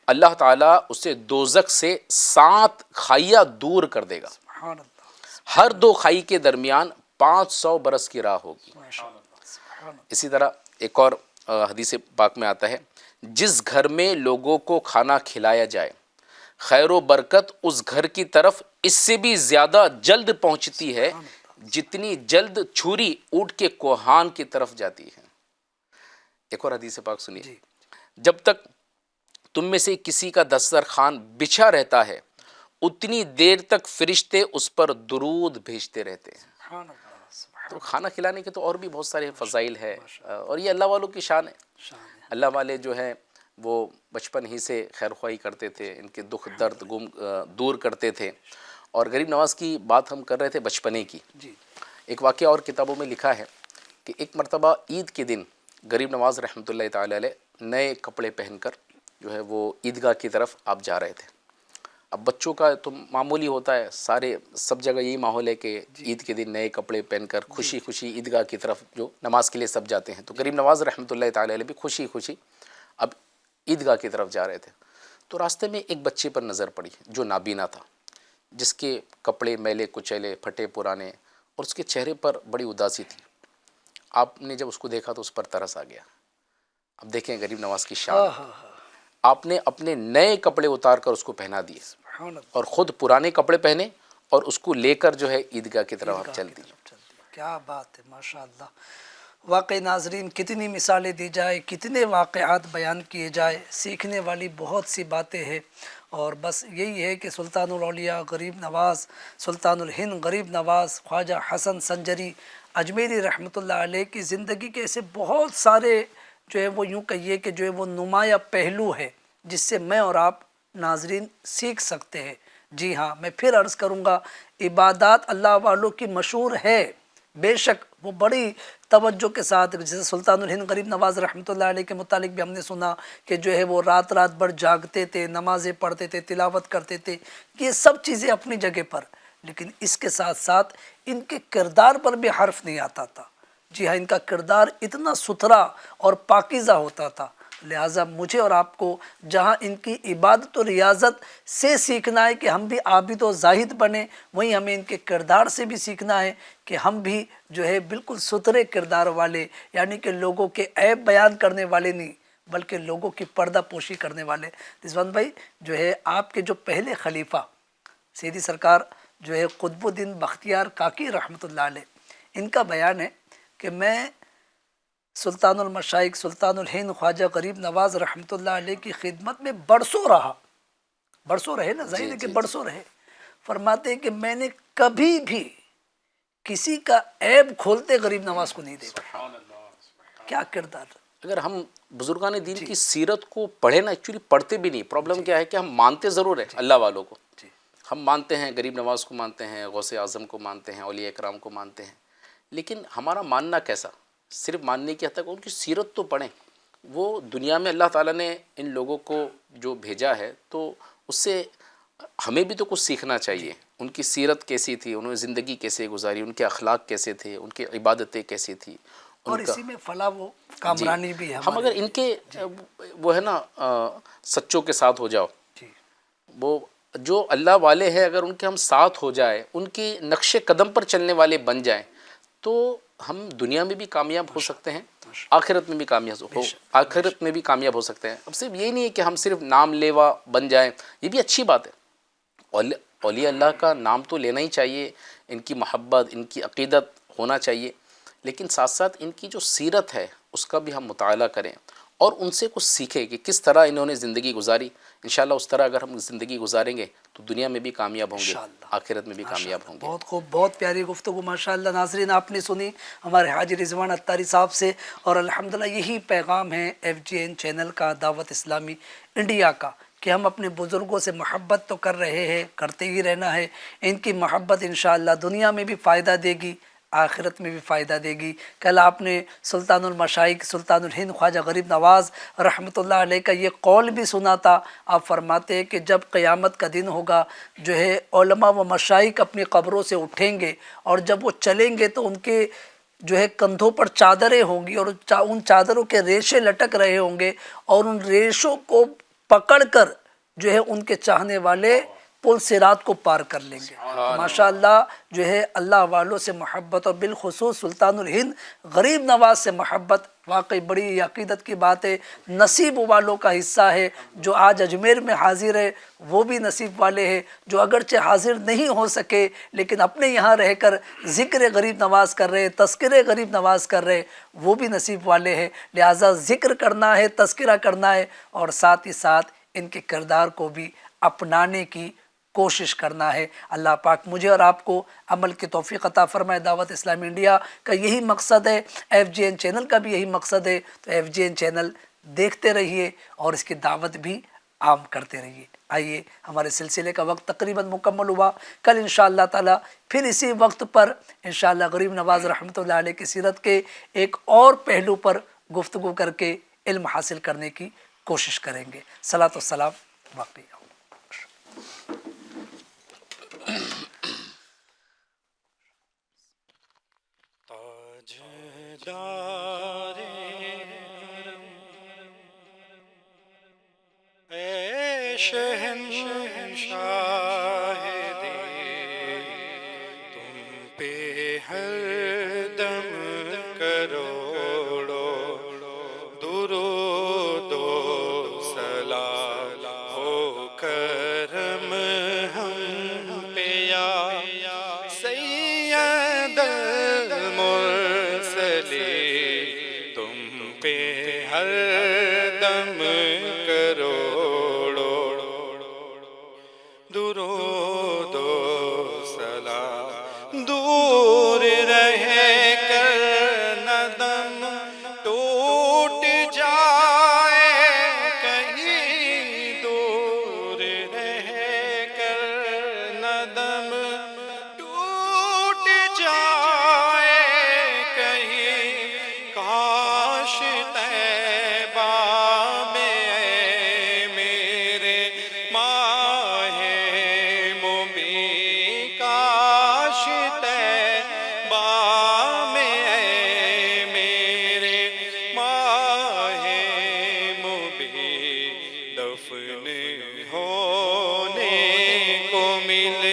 اللہ تعالیٰ اسے دوزخ سے 7 کھائیاں دور کر دے گا. سبحان اللہ. ہر 2 کھائی کے درمیان 500 برس کی راہ ہوگی. سبحان اللہ. اسی طرح ایک اور حدیث پاک میں آتا ہے، جس گھر میں لوگوں کو کھانا کھلایا جائے خیر و برکت اس گھر کی طرف اس سے بھی زیادہ جلد پہنچتی ہے جتنی جلد چھری اونٹ کے کوہان کی طرف جاتی ہے. ایک اور حدیث پاک سنیے، جب تک تم میں سے کسی کا دسترخوان بچھا رہتا ہے اتنی دیر تک فرشتے اس پر درود بھیجتے رہتے ہیں. سبحان اللہ. سبحان تو کھانا کھلانے کے تو اور بھی بہت سارے فضائل ہے، اور یہ اللہ والوں کی شان ہے. اللہ. اللہ والے جو ہیں وہ بچپن ہی سے خیر خواہی کرتے تھے، ان کے دکھ درد دور کرتے تھے. اور غریب نواز کی بات ہم کر رہے تھے بچپنے کی. ایک واقعہ اور کتابوں میں لکھا ہے کہ ایک مرتبہ عید کے دن غریب نواز رحمۃ اللہ تعالی علیہ نئے کپڑے پہن کر جو ہے وہ عیدگاہ کی طرف آپ جا رہے تھے. اب بچوں کا تو معمولی ہوتا ہے، سب جگہ یہی ماحول ہے کہ عید کے دن نئے کپڑے پہن کر خوشی خوشی عیدگاہ کی طرف جو نماز کے لیے سب جاتے ہیں. تو غریب نواز رحمۃ اللہ تعالی علیہ بھی خوشی خوشی اب عیدگاہ کی طرف جا رہے تھے. تو راستے میں ایک بچے پر نظر پڑی جو نابینا تھا، جس کے کپڑے میلے کچیلے پھٹے پرانے اور اس کے چہرے پر بڑی اداسی تھی. آپ نے جب اس کو دیکھا تو اس پر ترس آ گیا. اب دیکھیں غریب نواز کی شان، آپ نے اپنے نئے کپڑے اتار کر اس کو پہنا دیے اور خود پرانے کپڑے پہنے اور اس کو لے کر جو ہے عیدگاہ کی طرف آپ چل دیے. کیا بات ہے ماشاءاللہ. واقعی ناظرین کتنی مثالیں دی جائے، کتنے واقعات بیان کیے جائے، سیکھنے والی بہت سی باتیں ہیں. اور بس یہی ہے کہ سلطان الاولیاء غریب نواز، سلطان الہند غریب نواز، خواجہ حسن سنجری اجمیری رحمۃ اللہ علیہ کی زندگی کے ایسے بہت سارے جو ہے وہ یوں کہیے کہ جو ہے وہ نمایاں پہلو ہے جس سے میں اور آپ ناظرین سیکھ سکتے ہیں. جی ہاں، میں پھر عرض کروں گا، عبادات اللہ والوں کی مشہور ہے، بے شک وہ بڑی توجہ کے ساتھ، جیسے سلطان الہند غریب نواز رحمۃ اللہ علیہ کے متعلق بھی ہم نے سنا کہ جو ہے وہ رات بھر جاگتے تھے، نمازیں پڑھتے تھے، تلاوت کرتے تھے. یہ سب چیزیں اپنی جگہ پر، لیکن اس کے ساتھ ساتھ ان کے کردار پر بھی حرف نہیں آتا تھا. جی ہاں، ان کا کردار اتنا ستھرا اور پاکیزہ ہوتا تھا. لہٰذا مجھے اور آپ کو جہاں ان کی عبادت و ریاضت سے سیکھنا ہے کہ ہم بھی عابد و زاہد بنیں، وہیں ہمیں ان کے کردار سے بھی سیکھنا ہے کہ ہم بھی جو ہے بالکل ستھرے کردار والے، یعنی کہ لوگوں کے عیب بیان کرنے والے نہیں بلکہ لوگوں کی پردہ پوشی کرنے والے. رضوان بھائی، جو ہے آپ کے جو پہلے خلیفہ سیدی سرکار جو ہے قطب الدین بختیار کاکی رحمۃ اللہ علیہ، ان کا بیان ہے کہ میں سلطان المشائخ سلطان الہند خواجہ غریب نواز رحمۃ اللہ علیہ کی خدمت میں برسوں رہا. برسوں رہے نا، ظاہر ہے کہ برسوں رہے. فرماتے ہیں کہ میں نے کبھی بھی کسی کا عیب کھولتے غریب نواز کو نہیں دیکھا. کیا کردار. اگر ہم بزرگان دین کی سیرت کو پڑھیں نا، ایکچولی پڑھتے بھی نہیں. پرابلم کیا ہے کہ ہم مانتے ضرور ہیں اللہ والوں کو، ہم مانتے ہیں غریب نواز کو مانتے ہیں، غوث اعظم کو مانتے ہیں، اولیاء کرام کو مانتے ہیں، لیکن ہمارا ماننا کیسا؟ صرف ماننے کی حد تک ان کی سیرت تو پڑھیں. وہ دنیا میں اللہ تعالیٰ نے ان لوگوں کو جو بھیجا ہے تو اس سے ہمیں بھی تو کچھ سیکھنا چاہیے. ان کی سیرت کیسی تھی، انہوں نے زندگی کیسے گزاری، ان کے اخلاق کیسے تھے، ان کی عبادتیں کیسی تھی. اور اسی میں فلاح و کامرانی بھی ہے. ہم اگر ان کے وہ ہے نا سچوں کے ساتھ ہو جاؤ، وہ جو اللہ والے ہیں اگر ان کے ہم ساتھ ہو جائے، ان کی نقش قدم پر چلنے والے بن جائیں، تو ہم دنیا میں بھی کامیاب ہو سکتے ہیں، آخرت میں بھی کامیاب ہو سکتے ہیں. اب صرف یہی نہیں ہے کہ ہم صرف نام لیوا بن جائیں، یہ بھی اچھی بات ہے. اولیاء اللہ کا نام تو لینا ہی چاہیے، ان کی محبت، ان کی عقیدت ہونا چاہیے، لیکن ساتھ ساتھ ان کی جو سیرت ہے اس کا بھی ہم مطالعہ کریں اور ان سے کچھ سیکھیں کہ کس طرح انہوں نے زندگی گزاری. انشاءاللہ اس طرح اگر ہم زندگی گزاریں گے تو دنیا میں بھی کامیاب ہوں گے، آخرت میں بھی کامیاب ہوں گے. بہت خوب، بہت پیاری گفتگو ماشاءاللہ. ناظرین آپ نے سنی ہمارے حاجی رضوان اتاری صاحب سے، اور الحمدللہ یہی پیغام ہے FGN چینل کا، دعوت اسلامی انڈیا کا، کہ ہم اپنے بزرگوں سے محبت تو کر رہے ہیں، کرتے ہی رہنا ہے. ان کی محبت انشاءاللہ دنیا میں بھی فائدہ دے گی، آخرت میں بھی فائدہ دے گی. کل آپ نے سلطان المشائخ سلطان الہند خواجہ غریب نواز رحمۃ اللہ علیہ کا یہ قول بھی سنا تھا. آپ فرماتے ہیں کہ جب قیامت کا دن ہوگا جو ہے علماء و مشائخ اپنی قبروں سے اٹھیں گے، اور جب وہ چلیں گے تو ان کے جو ہے کندھوں پر چادریں ہوں گی، اور ان چادروں کے ریشے لٹک رہے ہوں گے، اور ان ریشوں کو پکڑ کر جو ہے ان کے چاہنے والے پل صراط کو پار کر لیں گے. ماشاءاللہ جو ہے اللہ والوں سے محبت، اور بالخصوص سلطان الہند غریب نواز سے محبت واقعی بڑی عقیدت کی بات ہے. نصیب والوں کا حصہ ہے. جو آج اجمیر میں حاضر ہے وہ بھی نصیب والے ہیں، جو اگرچہ حاضر نہیں ہو سکے لیکن اپنے یہاں رہ کر ذکر غریب نواز کر رہے، تذکرے غریب نواز کر رہے، وہ بھی نصیب والے ہیں. لہٰذا ذکر کرنا ہے، تذکرہ کرنا ہے، اور ساتھ ہی ساتھ ان کے کردار کو بھی اپنانے کی کوشش کرنا ہے. اللہ پاک مجھے اور آپ کو عمل کی توفیق عطا فرمائے. دعوت اسلامی انڈیا کا یہی مقصد ہے، FGN چینل کا بھی یہی مقصد ہے. تو FGN چینل دیکھتے رہیے اور اس کی دعوت بھی عام کرتے رہیے. آئیے، ہمارے سلسلے کا وقت تقریباً مکمل ہوا. کل انشاءاللہ تعالی پھر اسی وقت پر انشاءاللہ غریب نواز رحمۃ اللہ علیہ کی سیرت کے ایک اور پہلو پر گفتگو کر کے علم حاصل کرنے کی کوشش کریں گے. صلاۃ والسلام باقی. تاجدار اے شہنشاہ دے، تم پہ ہر دم کروڑو درود و سلام ہو کرم ہم پہ یا سید تم پہ ہر دم کروڑو درود و سلام. دور رہ کر نہ دم ٹوٹ جائے کہیں، دور رہ کر نہ دم ٹوٹ جائے کہیں. کاش طیبہ میں اے میرے ماہ مبین، کاش طیبہ میں اے میرے ماہ مبین دفن ہونے کو مل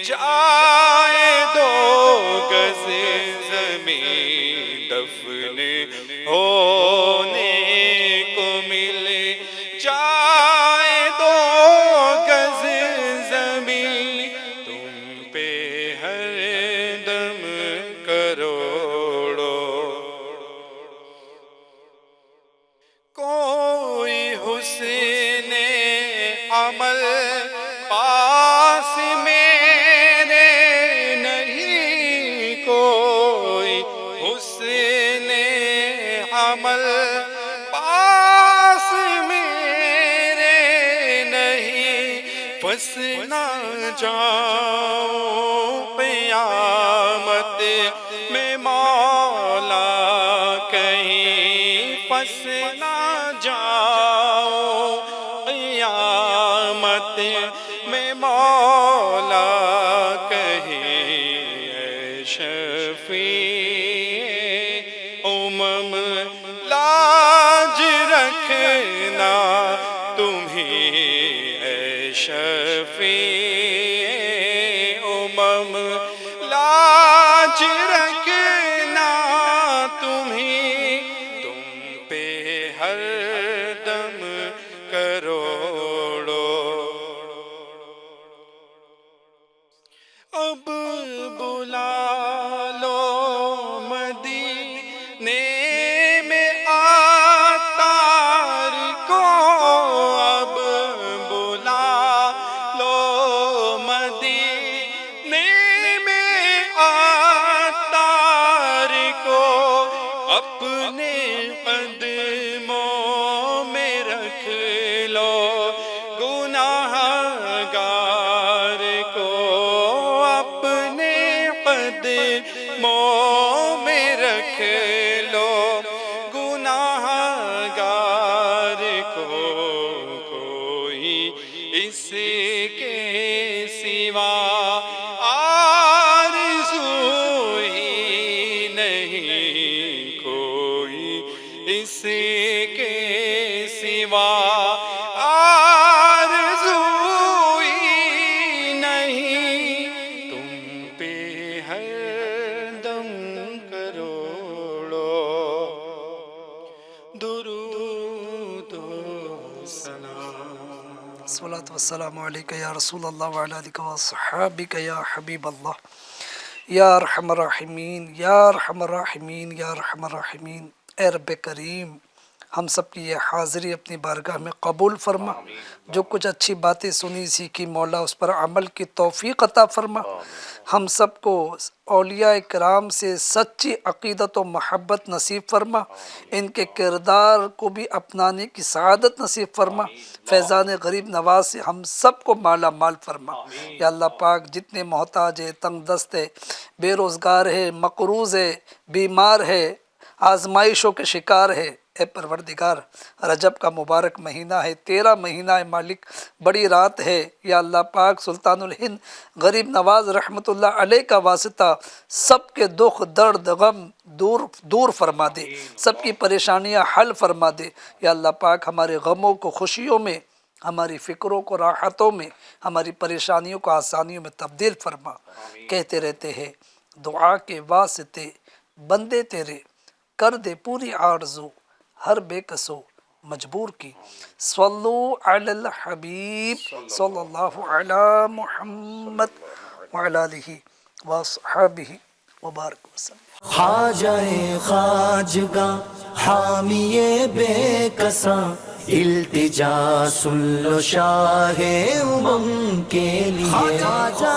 جائے 2 گز زمین، دفن ہونے کو مل جائے 2 گز زمین، تم پہ ہر دم کروڑو. کوئی حسن عمل پاس میرے پھنس نہ جاؤ قیامت میں مولا کہیں پھنس نہ جاؤ قیامت میں مولا کہیں اے شفیع امم لاج رکھنا تمہیں اے شفیع امم لاج رکھنا تمہیں تم پہ ہر دم کروڑو اب بلا لو مدینے میں عطار کو اب بلا لو مدینے میں عطار کو اپنے قدموں میں رکھ لو گناہ گار کو اپنے قدموں میں رکھ لو گناہ گار کو کوئی اس کے سوا آرزو ہی نہیں کوئی اس کے سوا آرزو ہی نہیں تم پہ ہر دم کروڑو درود و سلام الصلاۃ والسلام علیک یا رسول اللہ وعلی آلک وصحابک یا حبیب اللہ یا ارحم الراحمین یا ارحم الراحمین یا ارحم الراحمین۔ اے رب کریم ہم سب کی یہ حاضری اپنی بارگاہ میں قبول فرما، جو کچھ اچھی باتیں سنی سیکھی مولا اس پر عمل کی توفیق عطا فرما، ہم سب کو اولیاء کرام سے سچی عقیدت و محبت نصیب فرما، ان کے کردار کو بھی اپنانے کی سعادت نصیب فرما، فیضان غریب نواز سے ہم سب کو مالا مال فرما۔ یا اللہ پاک جتنے محتاج ہے، تنگ دست ہے، بے روزگار ہے، مقروض ہے، بیمار ہے، آزمائشوں کے شکار ہے، اے پروردگار رجب کا مبارک مہینہ ہے، 13 مہینہ ہے مالک، بڑی رات ہے، یا اللہ پاک سلطان الہند غریب نواز رحمت اللہ علیہ کا واسطہ سب کے دکھ درد غم دور فرما دے، سب کی پریشانیاں حل فرما دے، یا اللہ پاک ہمارے غموں کو خوشیوں میں، ہماری فکروں کو راحتوں میں، ہماری پریشانیوں کو آسانیوں میں تبدیل فرما۔ کہتے رہتے ہیں دعا کے واسطے بندے تیرے کر دے پوری آرزو ہر بے کسو مجبور کی۔ صلو علی الحبیب صلی اللہ علی محمد وعلی آلہ وصحبہ وبارک وسلم۔ خواجہ خواجگاں حامی بے کساں التجا سن لو شاہ امم کے لیے خواجہ